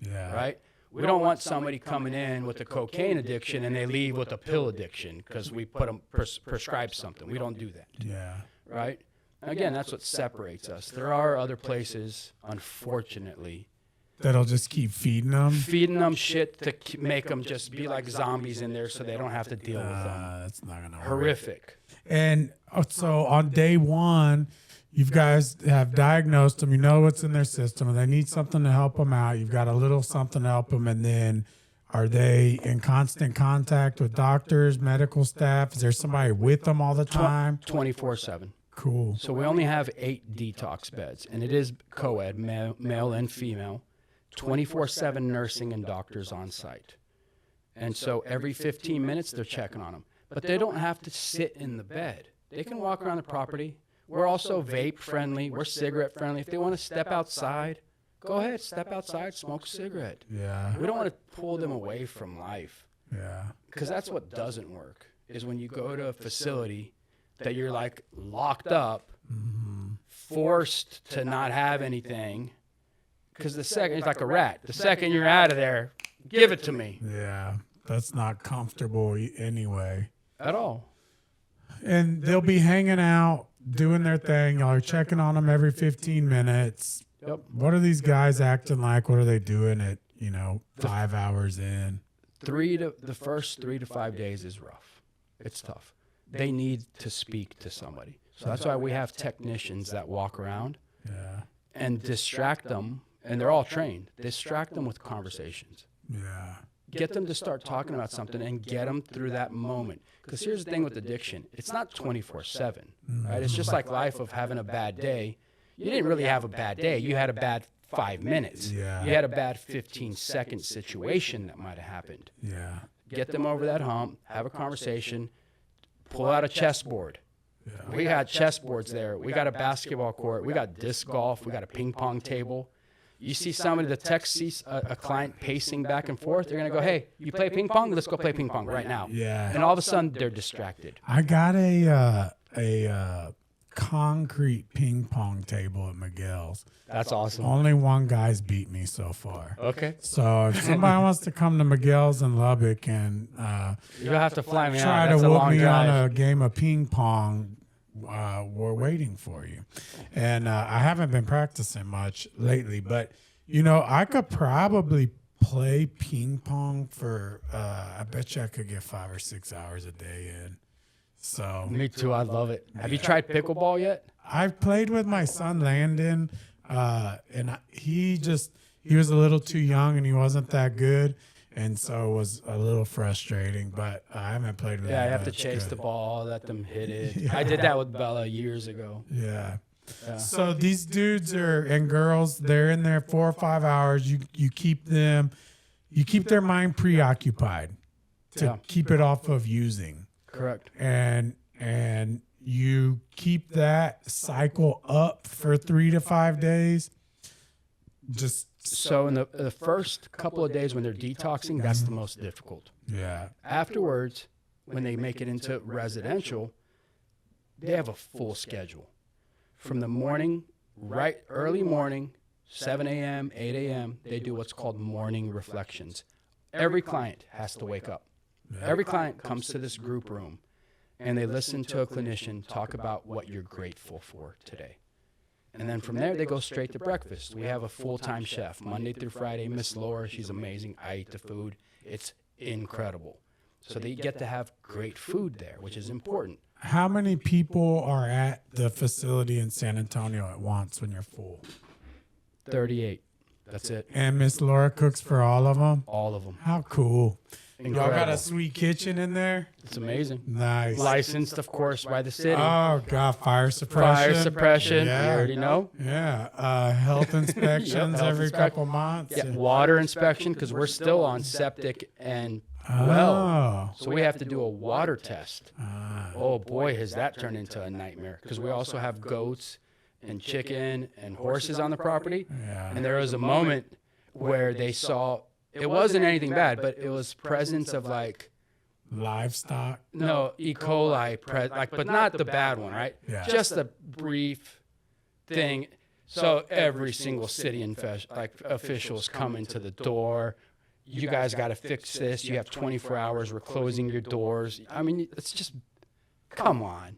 A: Yeah.
B: right? We don't want somebody coming in with a cocaine addiction and they leave with a pill addiction because we put them prescribe something. We don't do that,
A: Yeah.
B: right? Again, that's what separates us. There are other places, unfortunately,
A: That'll just keep feeding them.
B: feeding them shit to make them just be like zombies in there so they don't have to deal with them.
A: That's not going to work.
B: Horrific.
A: And so on day one, you guys have diagnosed them. You know what's in their system, and they need something to help them out. You've got a little something to help them, and then are they in constant contact with doctors, medical staff? Is there somebody with them all the time?
B: 24/7.
A: Cool.
B: So we only have 8 detox beds, and it is co-ed, male and female, 24/7 nursing and doctors on site. And so every 15 minutes, they're checking on them. But they don't have to sit in the bed. They can walk around the property. We're also vape friendly. We're cigarette friendly. If they want to step outside, go ahead, step outside, smoke a cigarette.
A: Yeah.
B: We don't want to pull them away from life,
A: Yeah.
B: because that's what doesn't work, is when you go to a facility that you're like locked up, forced to not have anything, because the second, it's like a rat. The second you're out of there, give it to me.
A: Yeah. That's not comfortable anyway.
B: At all.
A: And they'll be hanging out, doing their thing. Y'all are checking on them every 15 minutes.
B: Yep.
A: What are these guys acting like? What are they doing at, 5 hours in?
B: The first 3 to 5 days is rough. It's tough. They need to speak to somebody. So that's why we have technicians that walk around
A: Yeah.
B: and distract them, and they're all trained. Distract them with conversations.
A: Yeah.
B: Get them to start talking about something and get them through that moment. Because here's the thing with addiction. It's not 24/7, right? It's just like life of having a bad day. You didn't really have a bad day. You had a bad 5 minutes.
A: Yeah.
B: You had a bad 15-second situation that might have happened.
A: Yeah.
B: Get them over that hump, have a conversation, pull out a chessboard.
A: Yeah.
B: We got chessboards there. We got a basketball court. We got disc golf. We got a ping pong table. You see somebody, the tech sees a client pacing back and forth, they're going to go, hey, you play ping pong? Let's go play ping pong right now.
A: Yeah.
B: And all of a sudden, they're distracted.
A: I got a concrete ping pong table at Miguel's.
B: That's awesome.
A: Only one guy's beat me so far.
B: Okay.
A: So if somebody wants to come to Miguel's in Lubbock and
B: You'll have to fly me out.
A: try to
B: That's a
A: whoop
B: long
A: me on
B: drive.
A: a game of ping pong, we're waiting for you. And I haven't been practicing much lately, but I could probably play ping pong for I bet you I could get 5 or 6 hours a day in. So
B: Me too. I love it. Have you tried pickleball yet?
A: I've played with my son Landon, and he was a little too young and he wasn't that good, and so it was a little frustrating. But I haven't played with him.
B: Yeah, you have to
A: much.
B: chase
A: Good.
B: the ball, let them hit it.
A: Yeah.
B: I did that with Bella years ago.
A: Yeah. So these dudes and girls, they're in there 4 or 5 hours. You keep their mind preoccupied to keep it off of using.
B: Correct.
A: And you keep that cycle up for 3 to 5 days.
B: So in the first couple of days when they're detoxing, that's the most difficult.
A: Yeah.
B: Afterwards, when they make it into residential, they have a full schedule. From the morning, early morning, 7 a.m., 8 a.m., they do what's called morning reflections. Every client has to wake up. Every client comes to this group room, and they listen to a clinician talk about what you're grateful for today. And then from there, they go straight to breakfast. We have a full-time chef, Monday through Friday. Miss Laura, she's amazing. I eat the food. It's incredible. So they get to have great food there, which is important.
A: How many people are at the facility in San Antonio at once when you're full?
B: 38. That's it.
A: And Miss Laura cooks for all of them?
B: All of them.
A: How cool.
B: Incredible.
A: Y'all got a sweet kitchen in there?
B: It's amazing.
A: Nice.
B: Licensed, of course, by the city.
A: Oh, God. Fire suppression.
B: Fire suppression.
A: Yeah.
B: You already know.
A: Yeah. Health inspections
B: Health
A: every
B: inspection.
A: couple months.
B: Yeah. Water inspection, because we're still on septic and well. So we have to do a water test. Oh, boy, has that turned into a nightmare. Because we also have goats and chicken and horses on the property.
A: Yeah.
B: And there was a moment where they saw, it wasn't anything bad, but it was presence of like,
A: livestock.
B: no, E. coli, but not the bad one, right?
A: Yeah.
B: Just a brief thing. So every single city officials come into the door. You guys got to fix this. You have 24 hours. We're closing your doors. I mean, it's just, come on.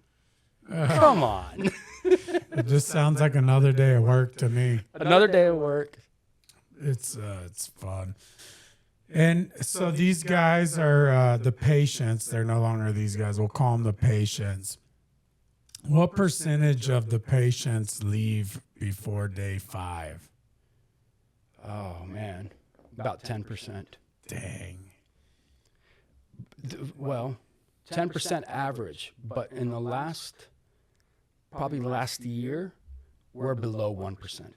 B: Come on.
A: It just sounds like another day of work to me.
B: Another day of work.
A: It's fun. And so these guys are the patients. They're no longer these guys. We'll call them the patients. What percentage of the patients leave before day 5?
B: Oh, man. About 10%.
A: Dang.
B: Well, 10% average. But in probably the last year, we're below 1%.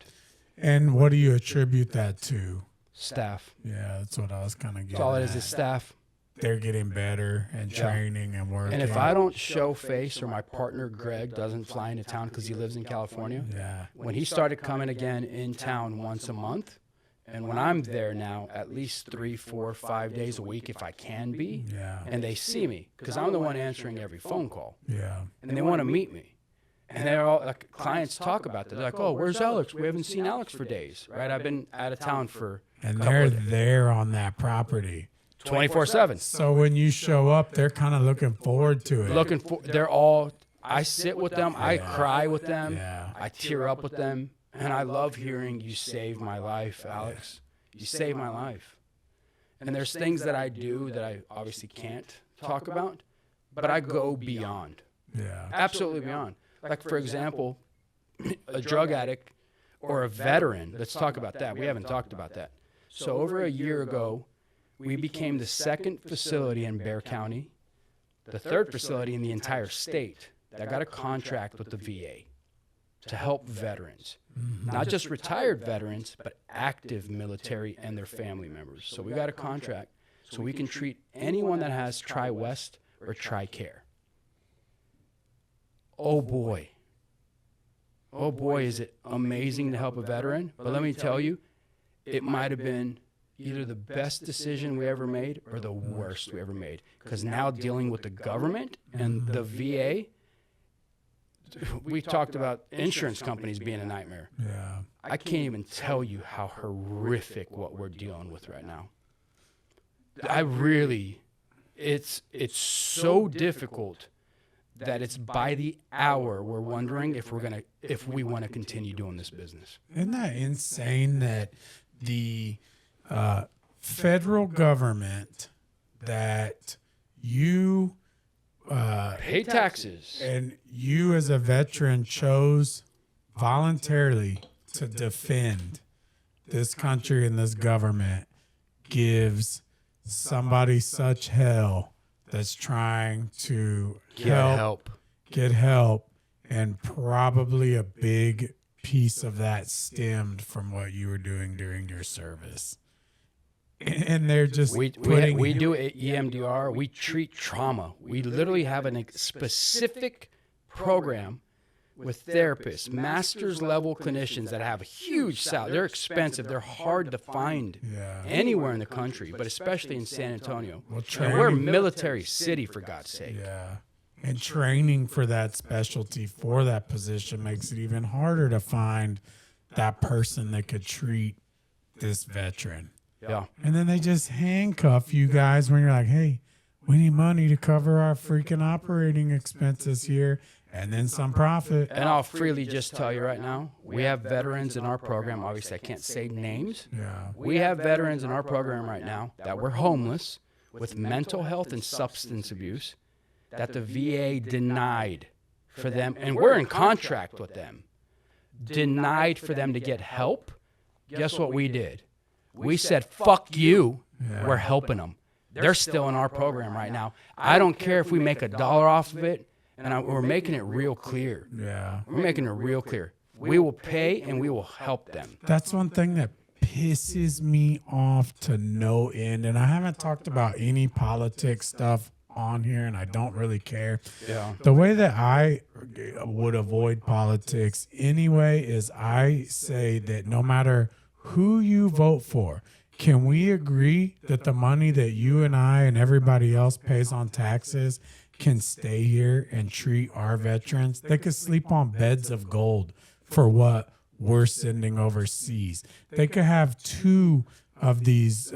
A: And what do you attribute that to?
B: Staff.
A: Yeah, that's what I was kind of getting
B: That's all it
A: at.
B: is staff.
A: They're getting better and training and working.
B: And if I don't show face or my partner Greg doesn't fly into town because he lives in California, when he started coming again in town once a month, and when I'm there now at least 3, 4, 5 days a week if I can be, and they see me because I'm the one answering every phone call, and they want to meet me. And they're all like, clients talk about that. They're like, "Oh, where's Alex? We haven't seen Alex for days, right? I've been out of town for."
A: And they're there on that property
B: 24/7.
A: So when you show up, they're kind of looking forward to it.
B: I sit with them. I cry with them.
A: Yeah.
B: I tear up with them. And I love hearing, "You saved my life, Alex. You saved my life." And there's things that I do that I obviously can't talk about, but I go beyond.
A: Yeah.
B: Absolutely beyond. Like, for example, a drug addict or a veteran. Let's talk about that. We haven't talked about that. So over a year ago, we became the second facility in Bexar County, the third facility in the entire state that got a contract with the VA to help veterans. Not just retired veterans, but active military and their family members. So we got a contract so we can treat anyone that has Tri-West or Tri-Care. Oh boy, is it amazing to help a veteran. But let me tell you, it might have been either the best decision we ever made or the worst we ever made. Because now dealing with the government and the VA, we talked about insurance companies being a nightmare.
A: Yeah.
B: I can't even tell you how horrific what we're dealing with right now. It's so difficult that it's by the hour we're wondering if we want to continue doing this business.
A: Isn't that insane that the federal government that you
B: Pay taxes.
A: and you as a veteran chose voluntarily to defend this country and this government gives somebody such hell that's trying to
B: Get help.
A: get help And probably a big piece of that stemmed from what you were doing during your service. And they're just
B: we do EMDR. We treat trauma. We literally have a specific program with therapists, master's level clinicians that have a huge salary. They're expensive. They're hard to find anywhere in the country, but especially in San Antonio. And we're a military city, for God's sake.
A: Yeah. And training for that specialty, for that position, makes it even harder to find that person that could treat this veteran.
B: Yeah.
A: And then they just handcuff you guys when you're like, hey, we need money to cover our freaking operating expenses here, and then some profit.
B: And I'll freely just tell you right now, we have veterans in our program. Obviously, I can't say names.
A: Yeah.
B: We have veterans in our program right now that were homeless with mental health and substance abuse that the VA denied for them, and we're in contract with them, denied for them to get help. Guess what we did? We said, fuck you, we're helping them. They're still in our program right now. I don't care if we make $1 off of it, and we're making it real clear.
A: Yeah.
B: We're making it real clear. We will pay and we will help them.
A: That's one thing that pisses me off to no end. And I haven't talked about any politics stuff on here, and I don't really care.
B: Yeah.
A: The way that I would avoid politics anyway is I say that no matter who you vote for, can we agree that the money that you and I and everybody else pays on taxes can stay here and treat our veterans? They could sleep on beds of gold for what we're sending overseas. They could have 2 of these,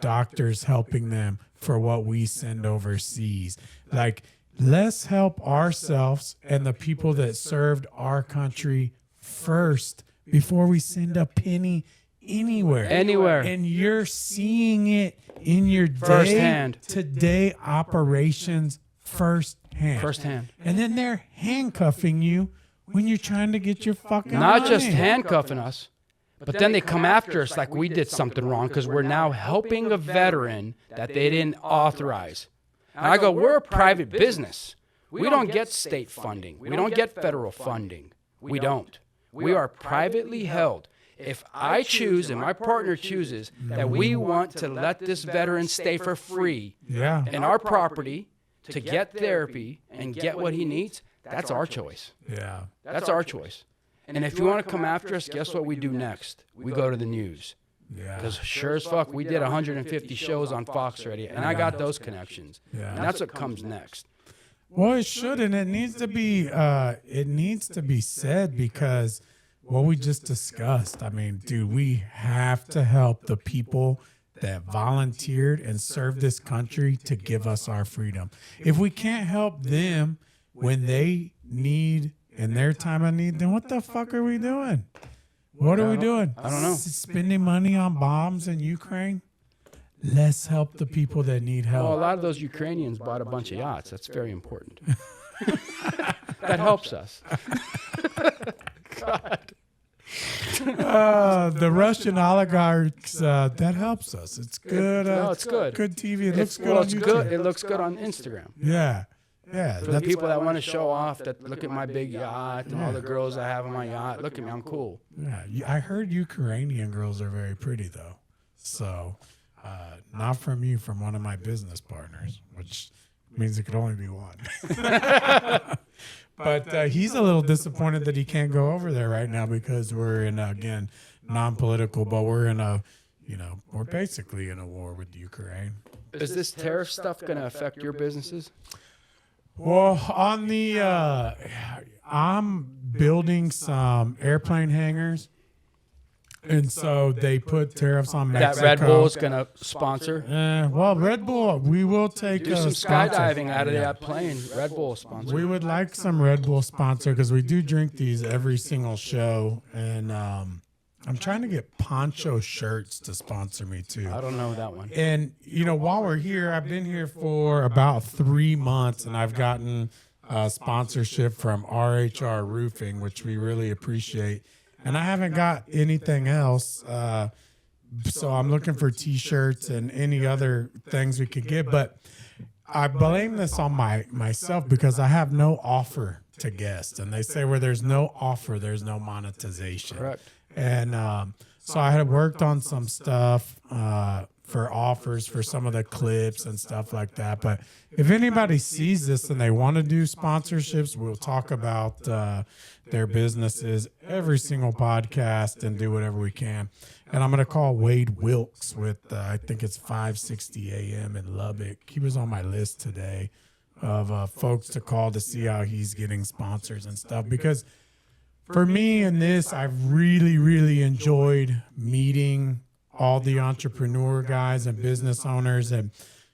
A: doctors helping them for what we send overseas. Like, let's help ourselves and the people that served our country first before we send a penny anywhere. And you're seeing it in your day-to-day operations firsthand. And then they're handcuffing you when you're trying to get your fucking
B: Not
A: money.
B: just handcuffing us, but then they come after us like we did something wrong because we're now helping a veteran that they didn't authorize. And I go, we're a private business. We don't get state funding. We don't get federal funding. We don't. We are privately held. If I choose and my partner chooses that we want to let this veteran stay for free in our property to get therapy and get what he needs, that's our choice.
A: Yeah.
B: That's our choice. And if you want to come after us, guess what we do next? We go to the news.
A: Yeah.
B: Because sure as fuck, we did 150 shows on Fox already, and I got those connections.
A: Yeah.
B: And that's what comes next.
A: Well, it should, and it needs to be. It needs to be said because what we just discussed. I mean, dude, we have to help the people that volunteered and served this country to give us our freedom. If we can't help them when they need in their time of need, then what the fuck are we doing? What are we doing?
B: I don't know.
A: Spending money on bombs in Ukraine? Let's help the people that need help.
B: Well, a lot of those Ukrainians bought a bunch of yachts. That's very important. That helps us. God.
A: The Russian oligarchs, that helps us. It's good.
B: No, it's good.
A: Good TV. It looks good
B: Well,
A: on
B: it's
A: YouTube.
B: good. It looks good on Instagram.
A: Yeah. Yeah.
B: For the people that want to show off, that look at my big yacht and all the girls I have on my yacht. Look at me, I'm cool.
A: Yeah. I heard Ukrainian girls are very pretty, though. So, not from you, from one of my business partners, which means it could only be one. But he's a little disappointed that he can't go over there right now because we're in, again, non-political, but we're in a, we're basically in a war with Ukraine.
B: Is this tariff stuff going to affect your businesses?
A: Well, on the, I'm building some airplane hangars. And so they put tariffs on Mexico.
B: That Red Bull is going to sponsor?
A: Well, Red Bull, we will take
B: Do some skydiving out of that plane. Red Bull sponsor.
A: We would like some Red Bull sponsor because we do drink these every single show. And I'm trying to get Poncho Shirts to sponsor me too.
B: I don't know that one.
A: And, while we're here, I've been here for about 3 months and I've gotten sponsorship from RHR Roofing, which we really appreciate. And I haven't got anything else, so I'm looking for T-shirts and any other things we could get. But I blame this on myself because I have no offer to guests. And they say where there's no offer, there's no monetization.
B: Correct.
A: And so I had worked on some stuff for offers for some of the clips and stuff like that. But if anybody sees this and they want to do sponsorships, we'll talk about their businesses every single podcast and do whatever we can. And I'm going to call Wade Wilkes with, I think it's 5:60 a.m. in Lubbock. He was on my list today of folks to call to see how he's getting sponsors and stuff. Because for me in this, I've really, really enjoyed meeting all the entrepreneur guys and business owners. And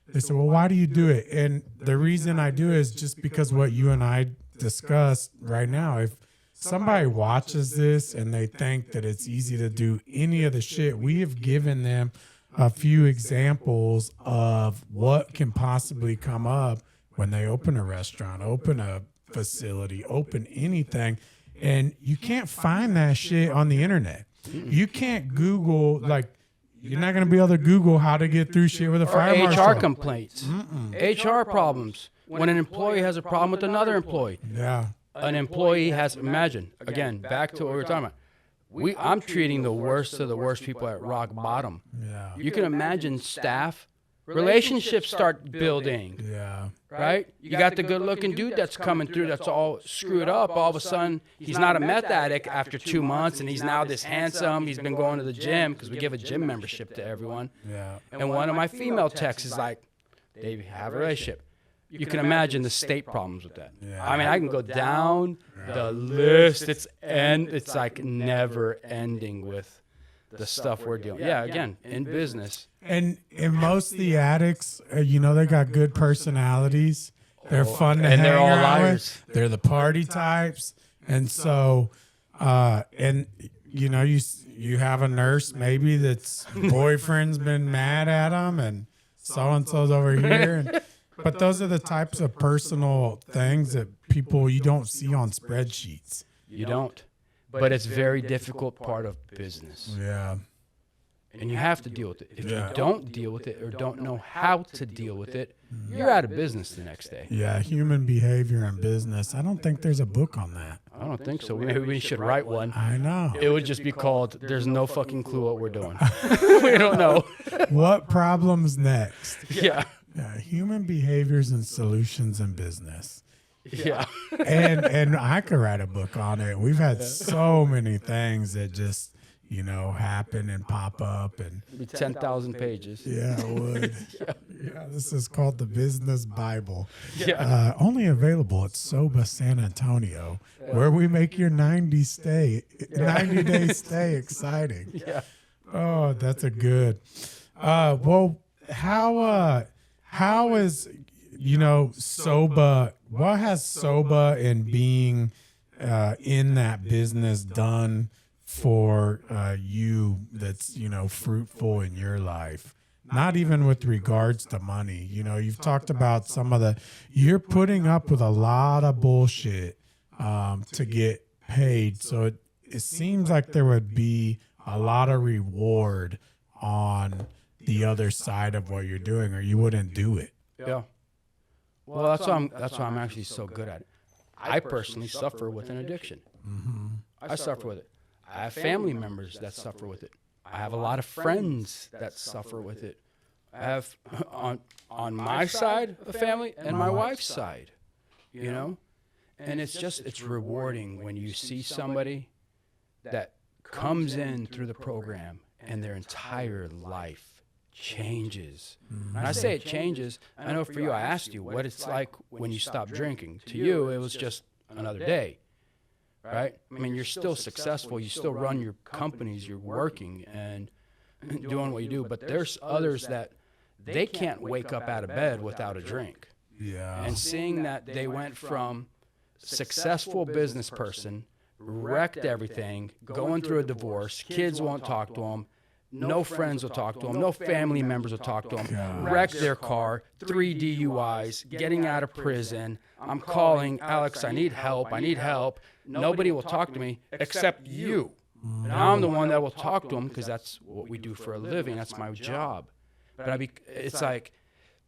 A: they said, well, why do you do it? And the reason I do it is just because what you and I discussed right now. If somebody watches this and they think that it's easy to do any of the shit, we have given them a few examples of what can possibly come up when they open a restaurant, open a facility, open anything. And you can't find that shit on the internet. You can't Google, like, you're not going to be able to Google how to get through shit with a fire marshal.
B: HR complaints, HR problems. When an employee has a problem with another employee.
A: Yeah.
B: An employee has, imagine, again, back to what we were talking about. I'm treating the worst of the worst people at rock bottom.
A: Yeah.
B: You can imagine staff, relationships start building.
A: Yeah.
B: Right? You got the good-looking dude that's coming through that's all screwed up. All of a sudden, he's not a meth addict after 2 months, and he's now this handsome. He's been going to the gym because we give a gym membership to everyone.
A: Yeah.
B: And one of my female techs is like, they have a relationship. You can imagine the state problems with that.
A: Yeah.
B: I mean, I can go down the list. It's like never ending with the stuff we're dealing. Yeah, again, in business.
A: And most of the addicts, they got good personalities. They're fun to hang
B: they're all
A: around
B: liars.
A: with. They're the party types. And so, you have a nurse maybe that's boyfriend's been mad at them and so-and-so's over here. But those are the types of personal things that you don't see on spreadsheets.
B: You don't. But it's a very difficult part of business.
A: Yeah.
B: And you have to deal with it. If you don't deal with it or don't know how to deal with it, you're out of business the next day.
A: Yeah, human behavior in business. I don't think there's a book on that.
B: I don't think so. Maybe we should write one.
A: I know.
B: It would just be called, There's No Fucking Clue What We're Doing. We don't know.
A: What problems next?
B: Yeah.
A: Yeah, human behaviors and solutions in business.
B: Yeah.
A: And I could write a book on it. We've had so many things that just, happen and pop up. And
B: It'd be 10,000 pages.
A: yeah, it would. Yeah, this is called the Business Bible.
B: Yeah.
A: Only available at Soba, San Antonio, where we make your 90-day stay exciting.
B: Yeah.
A: Oh, that's a good. Well, how is Soba? What has Soba and being in that business done for you? That's fruitful in your life. Not even with regards to money. You've talked about you're putting up with a lot of bullshit to get paid. So it seems like there would be a lot of reward on the other side of what you're doing, or you wouldn't do it.
B: Yeah. Well, that's why I'm actually so good at it. I personally suffer with an addiction.
A: Mm-hmm.
B: I suffer with it. I have family members that suffer with it. I have a lot of friends that suffer with it. I have on my side of the family and my wife's side, And it's rewarding when you see somebody that comes in through the program and their entire life changes.
A: Mm-hmm.
B: And I say it changes. I know for you, I asked you what it's like when you stop drinking. To you, it was just another day, right? I mean, you're still successful. You still run your companies. You're working and doing what you do. But there's others that they can't wake up out of bed without a drink.
A: Yeah.
B: And seeing that they went from successful business person, wrecked everything, going through a divorce, kids won't talk to them, no friends will talk to them, no family members will talk to them, wrecked their car, 3 DUIs, getting out of prison. I'm calling, Alex, I need help. Nobody will talk to me except you. Now I'm the one that will talk to them because that's what we do for a living. That's my job. But it's like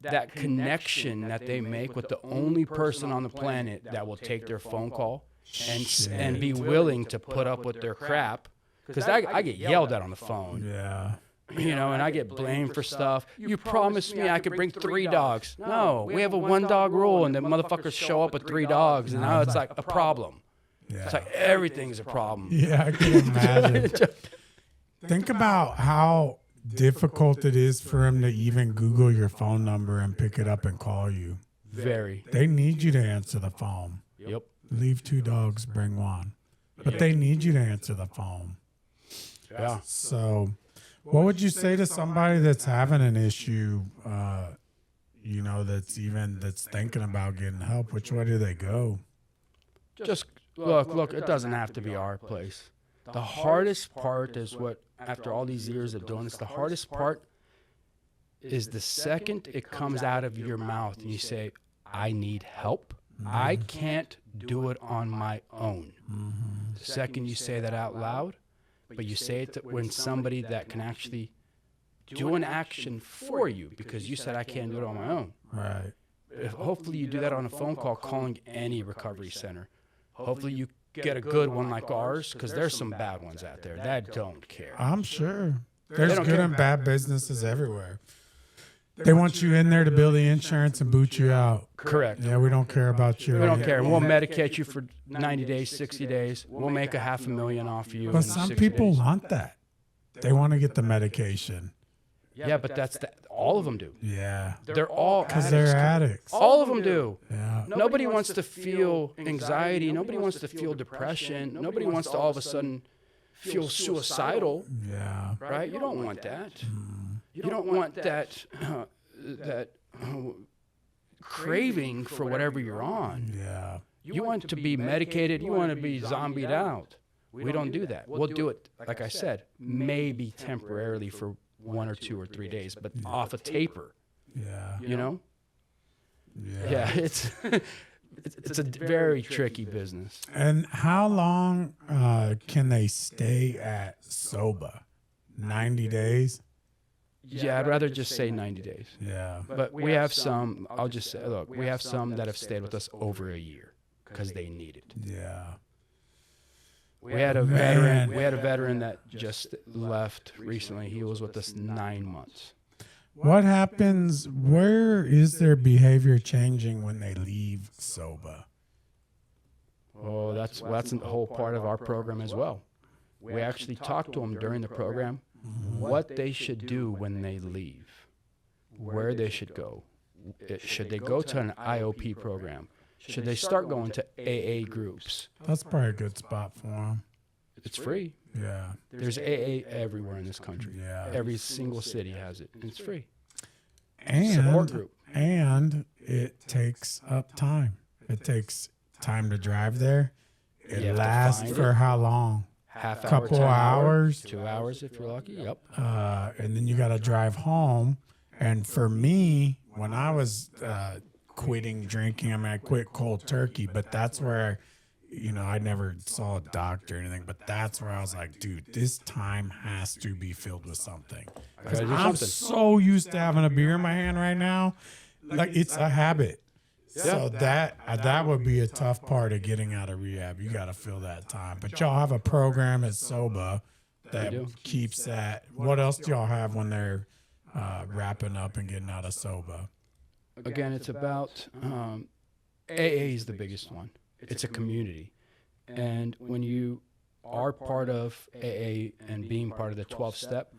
B: that connection that they make with the only person on the planet that will take their phone call and be willing to put up with their crap. Because I get yelled at on the phone.
A: Yeah.
B: You know, and I get blamed for stuff. You promised me I could bring 3 dogs. No, we have a 1-dog rule, and the motherfuckers show up with 3 dogs, and now it's like a problem.
A: Yeah.
B: It's like everything's a problem.
A: Yeah, I can imagine. Think about how difficult it is for him to even Google your phone number and pick it up and call you.
B: Very.
A: They need you to answer the phone.
B: Yep.
A: Leave 2 dogs, bring 1. But they need you to answer the phone.
B: Yeah.
A: So what would you say to somebody that's having an issue, you know, that's thinking about getting help? Which way do they go?
B: Just look, it doesn't have to be our place. The hardest part is what, after all these years of doing this, the hardest part is the second it comes out of your mouth and you say, I need help. I can't do it on my own. The second you say that out loud, but you say it to when somebody that can actually do an action for you, because you said I can't do it on my own.
A: Right.
B: Hopefully you do that on a phone call calling any recovery center. Hopefully you get a good one like ours, because there's some bad ones out there that don't care.
A: I'm sure. There's good and bad businesses everywhere. They want you in there to bill the insurance and boot you out.
B: Correct.
A: Yeah, we don't care about you.
B: We don't care. We'll medicate you for 90 days, 60 days. We'll make $500,000 off you.
A: But
B: in
A: some
B: 60
A: people
B: days.
A: want that. They want to get the medication.
B: Yeah, but all of them do.
A: Yeah.
B: They're all
A: Because they're addicts.
B: All of them do.
A: Yeah.
B: Nobody wants to feel anxiety. Nobody wants to feel depression. Nobody wants to all of a sudden feel suicidal.
A: Yeah.
B: Right? You don't want that. You don't want that craving for whatever you're on.
A: Yeah.
B: You want to be medicated. You want to be zombied out. We don't do that. We'll do it, like I said, maybe temporarily for 1 or 2 or 3 days, but off a taper.
A: Yeah.
B: You know?
A: Yeah.
B: It's a very tricky business.
A: And how long can they stay at Soba? 90 days?
B: Yeah, I'd rather just say 90 days.
A: Yeah.
B: But we have some, I'll just say, look, we have some that have stayed with us over a year because they need it.
A: Yeah.
B: We had a veteran that just left recently. He was with us 9 months.
A: What happens? Where is their behavior changing when they leave Soba?
B: Oh, that's a whole part of our program as well. We actually talk to them during the program what they should do when they leave, where they should go. Should they go to an IOP program? Should they start going to AA groups?
A: That's probably a good spot for them.
B: It's free.
A: Yeah.
B: There's AA everywhere in this country.
A: Yeah.
B: Every single city has it, and it's free.
A: And
B: Support group.
A: and it takes up time. It takes time to drive there.
B: You
A: It
B: have to
A: lasts
B: find
A: for
B: it.
A: how long?
B: Half hour,
A: Couple
B: 10
A: hours.
B: 2 hours if you're lucky. Yep.
A: And then you got to drive home. And for me, when I was quitting drinking, I mean, I quit cold turkey, but that's where, you know, I never saw a doctor or anything, but that's where I was like, dude, this time has to be filled with something. 'Cause
B: Gotta do
A: I'm
B: something.
A: so used to having a beer in my hand right now. Like, it's a habit. So that would be a tough part of getting out of rehab. You got to fill that time. But y'all have a program at Soba that keeps that. What else do y'all have when they're wrapping up and getting out of Soba?
B: Again, it's about AA is the biggest one. It's a community. And when you are part of AA and being part of the 12th step,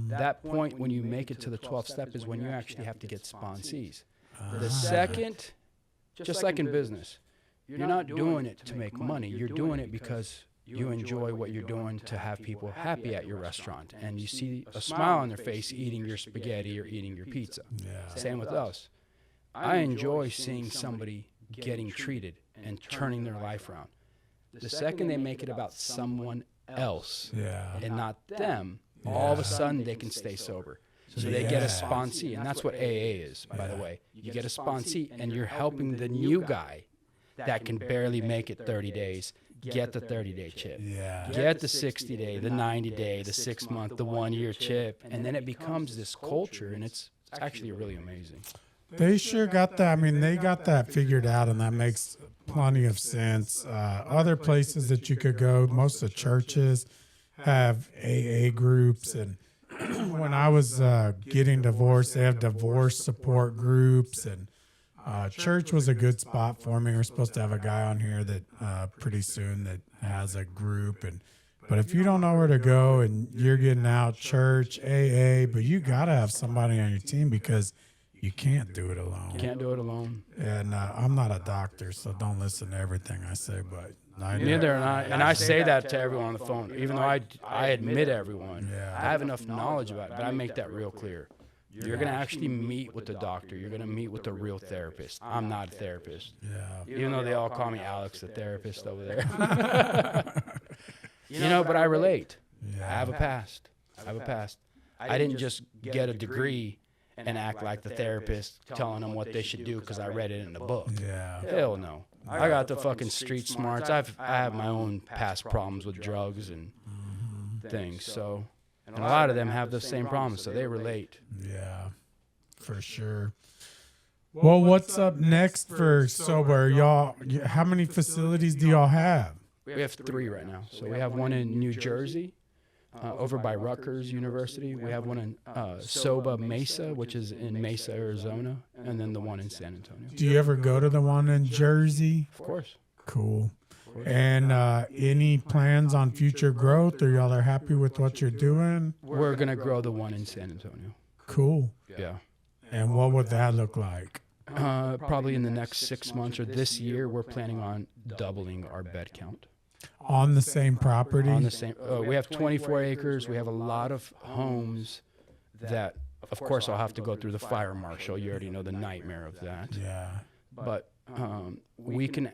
B: that point when you make it to the 12th step is when you actually have to get sponsees. The second, just like in business, you're not doing it to make money. You're doing it because you enjoy what you're doing to have people happy at your restaurant. And you see a smile on their face eating your spaghetti or eating your pizza.
A: Yeah.
B: Same with us. I enjoy seeing somebody getting treated and turning their life around. The second they make it about someone else and not them, all of a sudden they can stay sober. So they get a sponsee, and that's what AA is, by the way. You get a sponsee, and you're helping the new guy that can barely make it 30 days get the 30-day chip.
A: Yeah.
B: Get the 60-day, the 90-day, the 6-month, the 1-year chip, and then it becomes this culture, and it's actually really amazing.
A: They sure got that. I mean, they got that figured out, and that makes plenty of sense. Other places that you could go, most of the churches have AA groups. And when I was getting divorced, they have divorce support groups. And church was a good spot for me. We're supposed to have a guy on here that pretty soon that has a group. But if you don't know where to go and you're getting out, church, AA, but you got to have somebody on your team because you can't do it alone.
B: Can't do it alone.
A: And I'm not a doctor, so don't listen to everything I say. But
B: neither am I. And I say that to everyone on the phone, even though I admit everyone.
A: Yeah.
B: I have enough knowledge about it, but I make that real clear. You're going to actually meet with the doctor. You're going to meet with the real therapist. I'm not a therapist.
A: Yeah.
B: Even though they all call me Alex the therapist over there. But I relate.
A: Yeah.
B: I have a past. I didn't just get a degree and act like the therapist telling them what they should do because I read it in a book.
A: Yeah.
B: Hell no. I got the fucking street smarts. I have my own past problems with drugs and things. So, and a lot of them have the same problems, so they relate.
A: Yeah, for sure. Well, what's up next for Soba? Y'all, how many facilities do y'all have?
B: We have 3 right now. So we have one in New Jersey, over by Rutgers University. We have one in Soba, Mesa, which is in Mesa, Arizona, and then the one in San Antonio.
A: Do you ever go to the one in Jersey?
B: Of course.
A: Cool. And any plans on future growth, or y'all are happy with what you're doing?
B: We're going to grow the one in San Antonio.
A: Cool.
B: Yeah.
A: And what would that look like?
B: Probably in the next 6 months or this year, we're planning on doubling our bed count.
A: On the same property?
B: On the same. We have 24 acres. We have a lot of homes that, of course, I'll have to go through the fire marshal. You already know the nightmare of that.
A: Yeah.
B: But we can,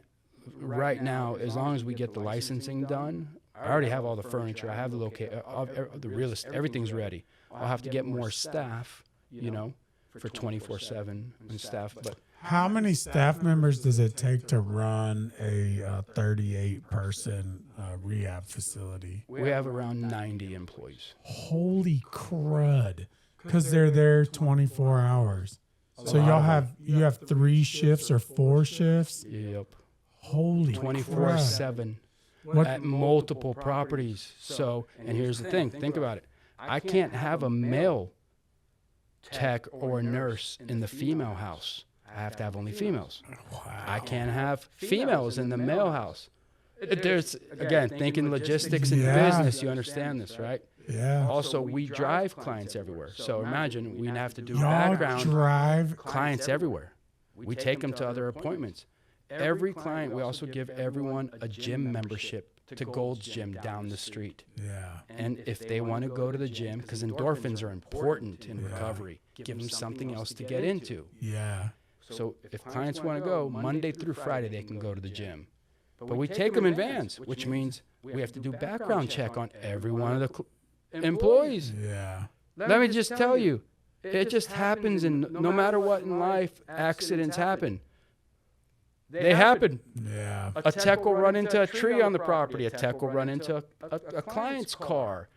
B: right now, as long as we get the licensing done, I already have all the furniture. I have the the real estate. Everything's ready. I'll have to get more staff, for 24/7 and staff. But
A: how many staff members does it take to run a 38-person rehab facility?
B: We have around 90 employees.
A: Holy crud! Because they're there 24 hours. So you have 3 shifts or 4 shifts?
B: Yep.
A: Holy
B: 24/7 at multiple properties. So, and here's the thing. Think about it. I can't have a male tech or a nurse in the female house. I have to have only females.
A: Wow.
B: I can't have females in the male house. There's, again, thinking logistics and business, you understand this, right?
A: Yeah.
B: Also, we drive clients everywhere. So imagine we'd have to do
A: Y'all
B: background
A: drive
B: clients everywhere. We take them to other appointments. Every client, we also give everyone a gym membership to Gold's Gym down the street.
A: Yeah.
B: And if they want to go to the gym, because endorphins are important in recovery, give them something else to get into.
A: Yeah.
B: So if clients want to go, Monday through Friday, they can go to the gym. But we take them in vans, which means we have to do background check on every one of the employees.
A: Yeah.
B: Let me just tell you, it just happens, and no matter what in life, accidents happen. They happen.
A: Yeah.
B: A tech will run into a tree on the property. A tech will run into a client's car.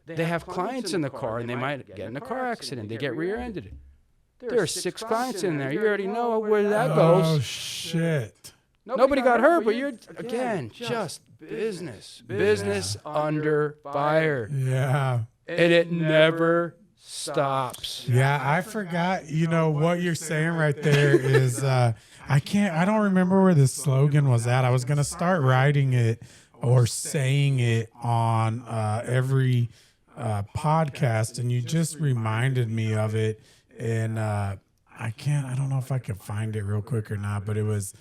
B: They have clients in the car, and they might get in a car accident. They get rear-ended. There are 6 clients in there. You already know where that goes.
A: Oh, shit.
B: Nobody got hurt, but you're, again, just business. Business under fire.
A: Yeah.
B: And it never stops.
A: Yeah, I forgot. What you're saying right there is I don't remember where the slogan was at. I was going to start writing it or saying it on every podcast, and you just reminded me of it. And I don't know if I can find it real quick or not, but it was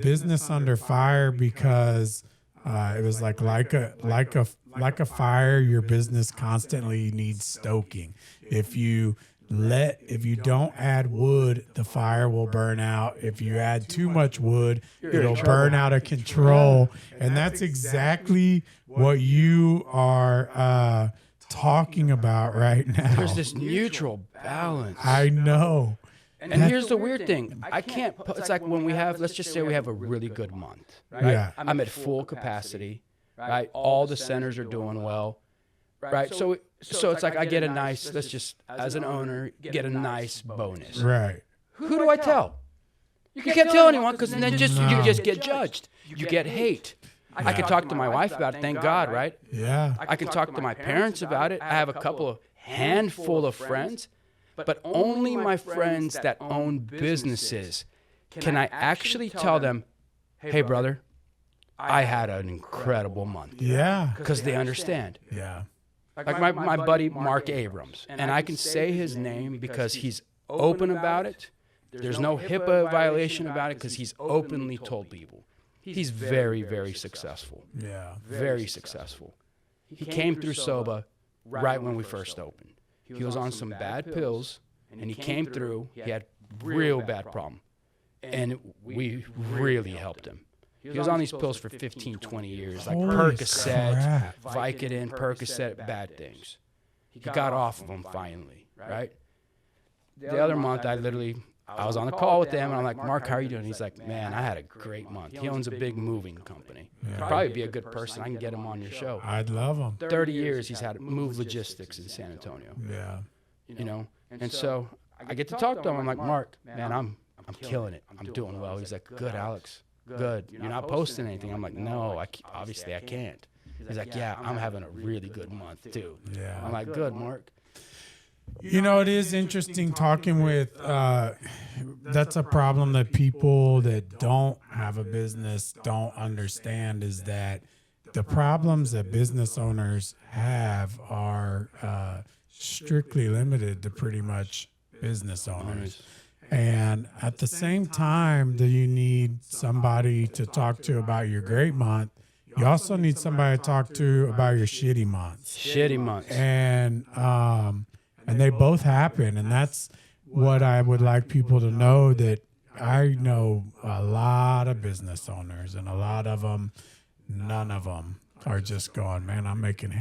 A: business under fire because it was like a fire, your business constantly needs stoking. If you don't add wood, the fire will burn out. If you add too much wood, it'll burn out of control. And that's exactly what you are talking about right now.
B: There's this neutral balance.
A: I know.
B: And here's the weird thing. I can't, it's like when we have, let's just say we have a really good month, right?
A: Yeah.
B: I'm at full capacity, right? All the centers are doing well, right? So it's like I get a nice, let's just, as an owner, get a nice bonus.
A: Right.
B: Who do I tell? You can't tell anyone because then you just get judged. You get hate. I can talk to my wife about it, thank God, right?
A: Yeah.
B: I can talk to my parents about it. I have a couple of handful of friends, but only my friends that own businesses can I actually tell them, hey, brother, I had an incredible month.
A: Yeah.
B: Because they understand.
A: Yeah.
B: Like my buddy Mark Abrams, and I can say his name because he's open about it. There's no HIPAA violation about it because he's openly told people. He's very, very successful.
A: Yeah.
B: Very successful. He came through Soba right when we first opened. He was on some bad pills, and he came through. He had real bad problem, and we really helped him. He was on these pills for 15, 20 years, like
A: Holy
B: Percocet,
A: crap.
B: Vicodin, Percocet, bad things. He got off of them finally, right? The other month, I was on a call with them, and I'm like, Mark, how are you doing? He's like, man, I had a great month. He owns a big moving company. He'd probably be a good person. I can get him on your show.
A: I'd love him.
B: 30 years he's had Move Logistics in San Antonio.
A: Yeah.
B: You know, and so I get to talk to him. I'm like, Mark, man, I'm killing it. I'm doing well. He's like, good, Alex. Good. You're not posting anything. I'm like, no, obviously I can't. He's like, yeah, I'm having a really good month too.
A: Yeah.
B: I'm like, good, Mark.
A: You know, it is interesting talking with, that's a problem that people that don't have a business don't understand, is that the problems that business owners have are strictly limited to pretty much business owners. And at the same time that you need somebody to talk to about your great month, you also need somebody to talk to about your shitty months.
B: Shitty months.
A: And they both happen. And that's what I would like people to know, that I know a lot of business owners, and a lot of them, none of them are just going, man, I'm making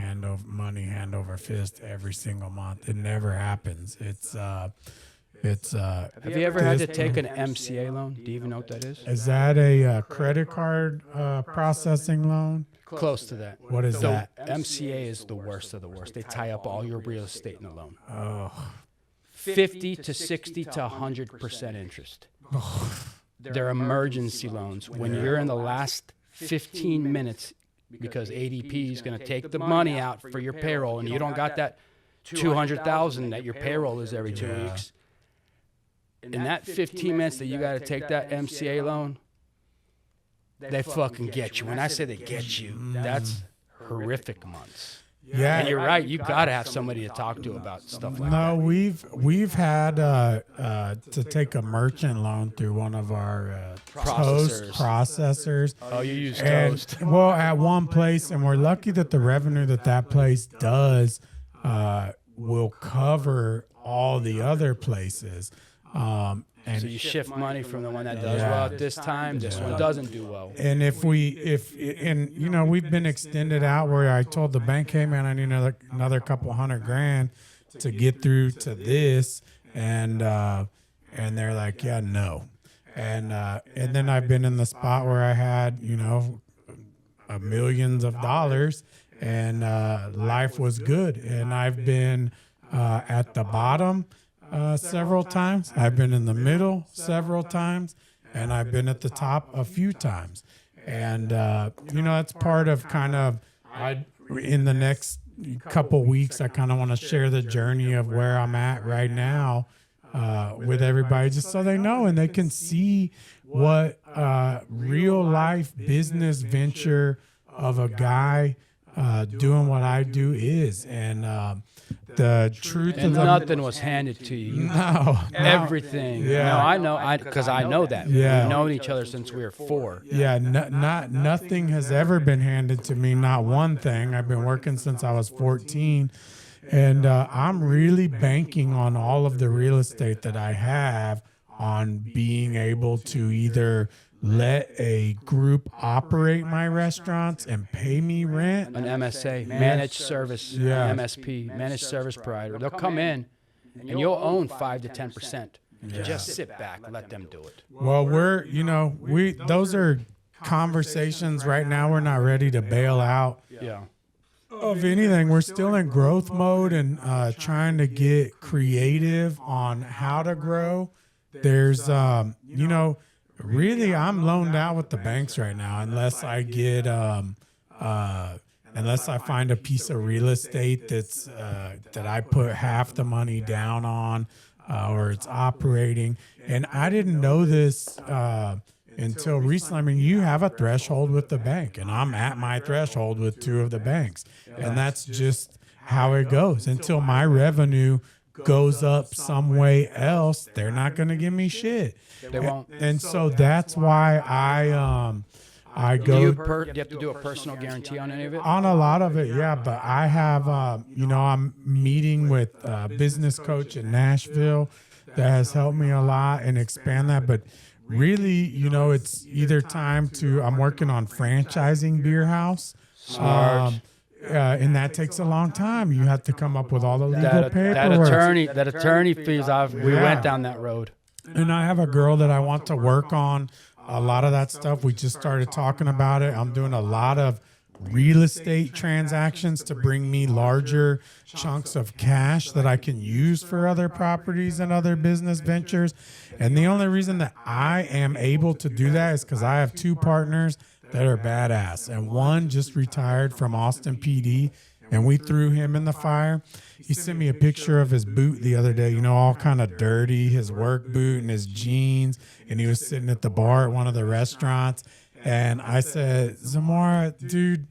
A: money hand over fist every single month. It never happens. Have
B: you ever had to take an MCA loan? Do you even know what that is?
A: Is that a credit card processing loan?
B: Close to that.
A: What is that?
B: MCA is the worst of the worst. They tie up all your real estate in a loan.
A: Oh,
B: 50 to 60 to 100% interest. They're emergency loans. When you're in the last 15 minutes, because ADP is going to take the money out for your payroll, and you don't got that $200,000 that your payroll is every 2 weeks. In that 15 minutes that you got to take that MCA loan, they fucking get you. When I say they get you, that's horrific months.
A: yeah.
B: And you're right. You got to have somebody to talk to about stuff like
A: No,
B: that.
A: we've had to take a merchant loan through one of our Toast processors.
B: Oh, you use
A: And,
B: Toast.
A: well, at one place, and we're lucky that the revenue that place does will cover all the other places. And
B: So you shift money from the one that does well at this time. This one doesn't do well.
A: And if we've been extended out where I told the bank, hey man, I need another couple $100,000 to get through to this, and they're like, yeah, no, and then I've been in the spot where I had millions of dollars, and life was good, and I've been at the bottom several times. I've been in the middle several times, and I've been at the top a few times. And that's part of in the next couple weeks, I kind of want to share the journey of where I'm at right now with everybody, just so they know and they can see what real life business venture of a guy doing what I do is. And the truth
B: And
A: of
B: nothing was handed to you.
A: no,
B: Everything.
A: Yeah.
B: No, I know. Because I know that.
A: Yeah.
B: We've known each other since we were 4.
A: yeah, nothing has ever been handed to me. Not one thing. I've been working since I was 14, and I'm really banking on all of the real estate that I have on being able to either let a group operate my restaurants and pay me rent.
B: An MSA, managed service, MSP, managed service provider. They'll come in, and you'll own 5 to 10%. Just sit back and let them do it.
A: Well, those are conversations right now. We're not ready to bail out
B: Yeah.
A: of anything. We're still in growth mode and trying to get creative on how to grow. there's, really I'm loaned out with the banks right now, unless I get, unless I find a piece of real estate that's, that I put half the money down on, or it's operating. And I didn't know this, until recently. I mean, you have a threshold with the bank, and I'm at my threshold with 2 of the banks. And that's just how it goes. Until my revenue goes up some way else, they're not going to give me shit.
B: They won't.
A: And so that's why I go.
B: Do you have to do a personal guarantee on any of it?
A: On a lot of it, yeah. But I have, I'm meeting with a business coach in Nashville that has helped me a lot and expand that. But really, it's either time to, I'm working on franchising Beer House.
B: Smart.
A: And that takes a long time. You have to come up with all the legal paperwork.
B: That attorney fees off. We went down that road.
A: And I have a girl that I want to work on a lot of that stuff. We just started talking about it. I'm doing a lot of real estate transactions to bring me larger chunks of cash that I can use for other properties and other business ventures. And the only reason that I am able to do that is because I have 2 partners that are badass. And one just retired from Austin PD, and we threw him in the fire. He sent me a picture of his boot the other day, all kind of dirty, his work boot and his jeans. And he was sitting at the bar at one of the restaurants. And I said, Zamora, dude,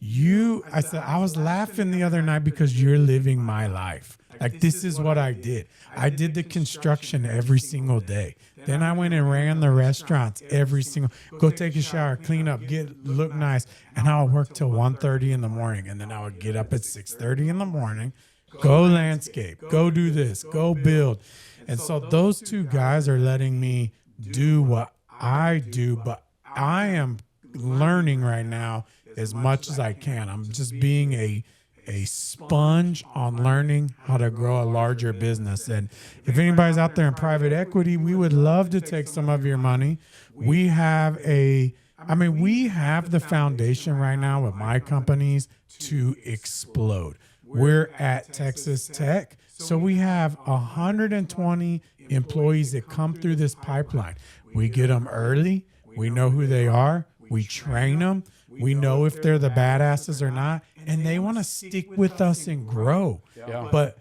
A: I was laughing the other night because you're living my life. Like, this is what I did. I did the construction every single day. Then I went and ran the restaurants go take a shower, clean up, look nice. And I would work till 1:30 in the morning. And then I would get up at 6:30 in the morning, go landscape, go do this, go build. And so those 2 guys are letting me do what I do, but I am learning right now as much as I can. I'm just being a sponge on learning how to grow a larger business. And if anybody's out there in private equity, we would love to take some of your money. We have the foundation right now with my companies to explode. We're at Texas Tech. So we have 120 employees that come through this pipeline. We get them early. We know who they are. We train them. We know if they're the badasses or not, and they want to stick with us and grow. Yeah. But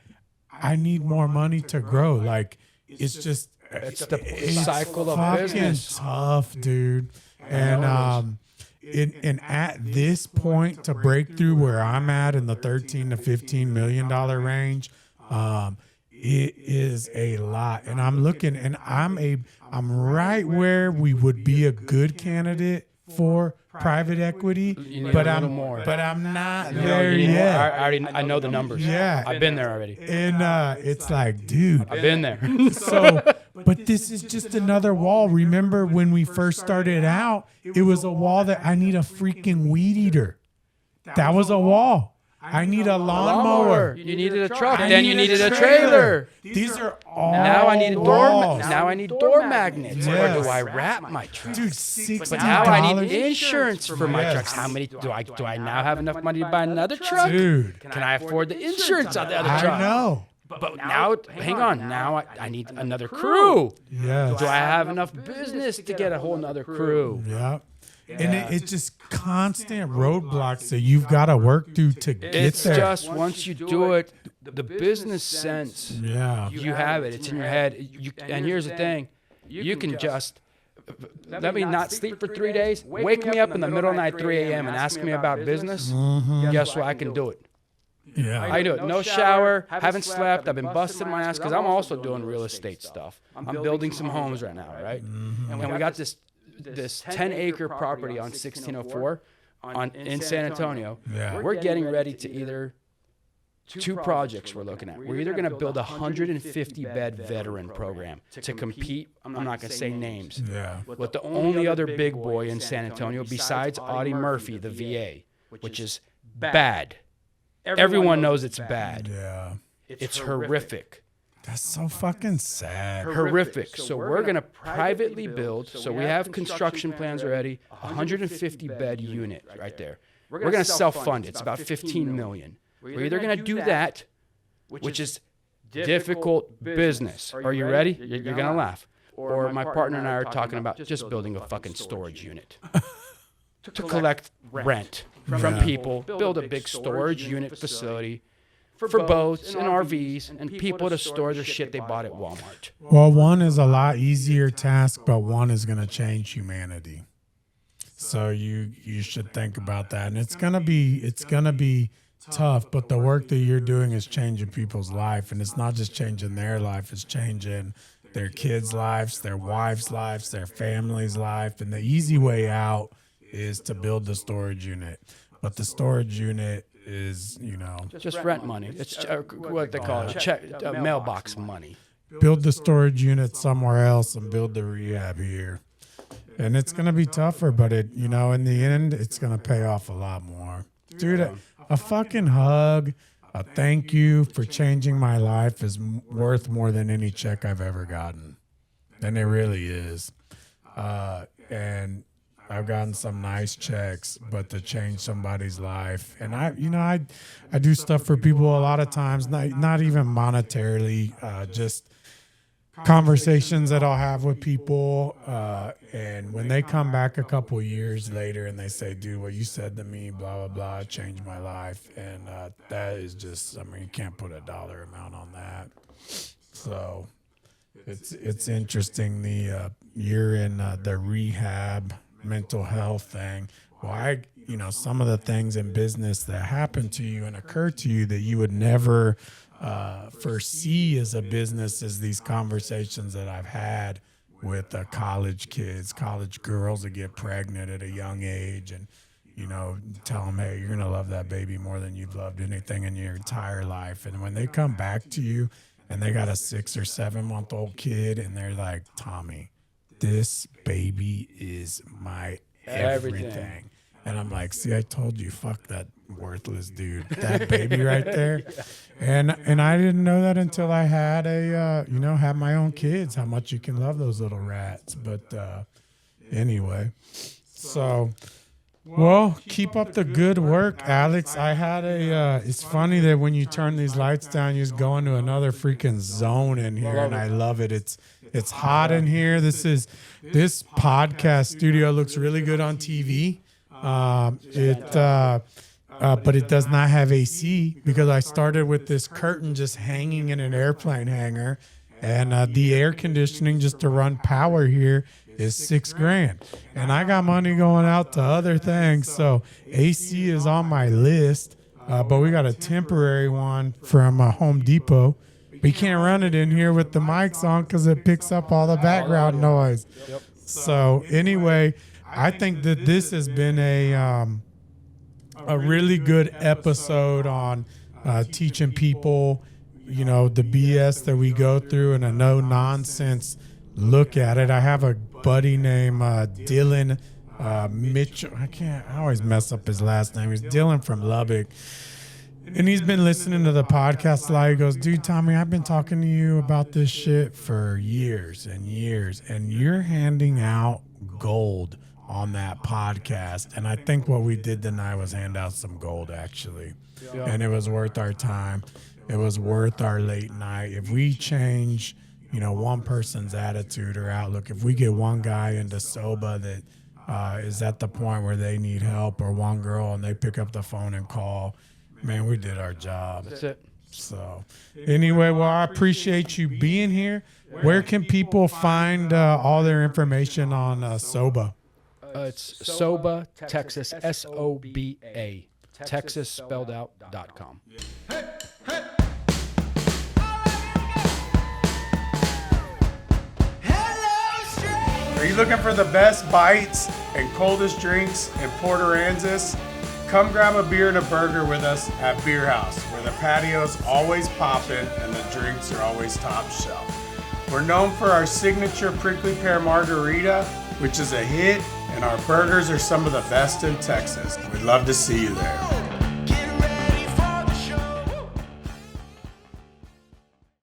A: I need more money to grow. Like, it's the
B: cycle of business.
A: Tough, dude. And at this point, to break through where I'm at in the $13 to $15 million range, it is a lot. And I'm looking, and I'm right where we would be a good candidate for private equity, but I'm not there yet.
B: I know the numbers.
A: Yeah,
B: I've been there already.
A: And it's like, dude,
B: I've been there.
A: But this is just another wall. Remember when we first started out, it was a wall that I need a freaking weed eater. That was a wall. I need a lawnmower.
B: You needed a truck. Then you needed a trailer.
A: These are all
B: now I need
A: walls.
B: Now I need door magnets.
A: Yes.
B: Where do I wrap my truck?
A: Dude, $60.
B: But now I need insurance for my trucks. How many do I now have enough money to buy another truck?
A: Dude,
B: can I afford the insurance on the other truck?
A: I know.
B: But now, hang on. Now I need another crew.
A: Yes.
B: Do I have enough business to get a whole nother crew?
A: Yeah. And it's just constant roadblocks that you've got to work through to get there.
B: It's just once you do it, the business sense, you have it. It's in your head. And here's the thing. You can just, let me not sleep for 3 days, wake me up in the middle of the night, 3 a.m. and ask me about business. Mm-hmm. Guess what? I can do it.
A: Yeah,
B: I do it. No shower, haven't slept. I've been busting my ass because I'm also doing real estate stuff. I'm building some homes right now, right? Mm-hmm. And we got this 10-acre property on 1604 in San Antonio. Yeah. We're getting ready to either 2 projects we're looking at. We're either going to build a 150-bed veteran program to compete, I'm not going to say names, with the only other big boy in San Antonio besides Audie Murphy, the VA, which is bad. Everyone knows it's bad.
A: Yeah.
B: It's horrific.
A: That's so fucking sad.
B: Horrific. So we're going to privately build. So we have construction plans already, 150-bed unit right there. We're going to self-fund it. It's about $15 million. We're either going to do that, which is difficult business. Are you ready? You're going to laugh. or my partner and I are talking about just building a fucking storage unit to collect rent from people, build a big storage unit facility for boats and RVs and people to store their shit they bought at Walmart.
A: Well, one is a lot easier task, but one is going to change humanity. So you should think about that. And it's going to be tough, but the work that you're doing is changing people's life. And it's not just changing their life, it's changing their kids' lives, their wives' lives, their family's life. And the easy way out is to build the storage unit. But the storage unit is,
B: just rent money. It's what they call it, mailbox money.
A: Build the storage unit somewhere else and build the rehab here. And it's going to be tougher, but in the end, it's going to pay off a lot more. Dude, a fucking hug, a thank you for changing my life is worth more than any check I've ever gotten. And it really is. And I've gotten some nice checks, but to change somebody's life, and I do stuff for people a lot of times, not even monetarily, just conversations that I'll have with people, and when they come back a couple years later and they say, "Dude, what you said to me, blah blah blah, changed my life," and that is just, you can't put a dollar amount on that. So it's interesting. You're in the rehab mental health thing. Well, some of the things in business that happen to you and occur to you that you would never foresee as a business is these conversations that I've had with college kids, college girls that get pregnant at a young age, and tell them, hey, you're gonna love that baby more than you've loved anything in your entire life. And when they come back to you and they got a 6 or 7 month old kid and they're like, Tommy, this baby is my everything. And I'm like, see, I told you, fuck that worthless dude, that baby right there. And I didn't know that until I had had my own kids, how much you can love those little rats. But anyway, so, well, keep up the good work, Alex. I had it's funny that when you turn these lights down, you just go into another freaking zone in here, and I love it. It's hot in here. This podcast studio looks really good on TV. But it does not have AC because I started with this curtain just hanging in an airplane hangar, and the air conditioning just to run power here is $6,000, and I got money going out to other things. So AC is on my list, but we got a temporary one from Home Depot. We can't run it in here with the mics on because it picks up all the background noise. So anyway, I think that this has been a really good episode on teaching people, the BS that we go through and a no nonsense look at it. I have a buddy named Dylan Mitchell. I always mess up his last name. He's Dylan from Lubbock. And he's been listening to the podcast a lot. He goes, dude, Tommy, I've been talking to you about this shit for years and years, and you're handing out gold on that podcast. And I think what we did tonight was hand out some gold, actually. Yeah. And it was worth our time. It was worth our late night. If we change, one person's attitude or outlook, if we get one guy into Soba that is at the point where they need help, or one girl and they pick up the phone and call, man, we did our job.
B: That's it.
A: So anyway, well, I appreciate you being here. Where can people find all their information on Soba?
B: It's Soba, Texas, SOBA, Texas spelled out.com.
A: Are you looking for the best bites and coldest drinks in Port Aransas? Come grab a beer and a burger with us at Beer House, where the patio's always popping and the drinks are always top shelf. We're known for our signature prickly pear margarita, which is a hit, and our burgers are some of the best in Texas. We'd love to see you there.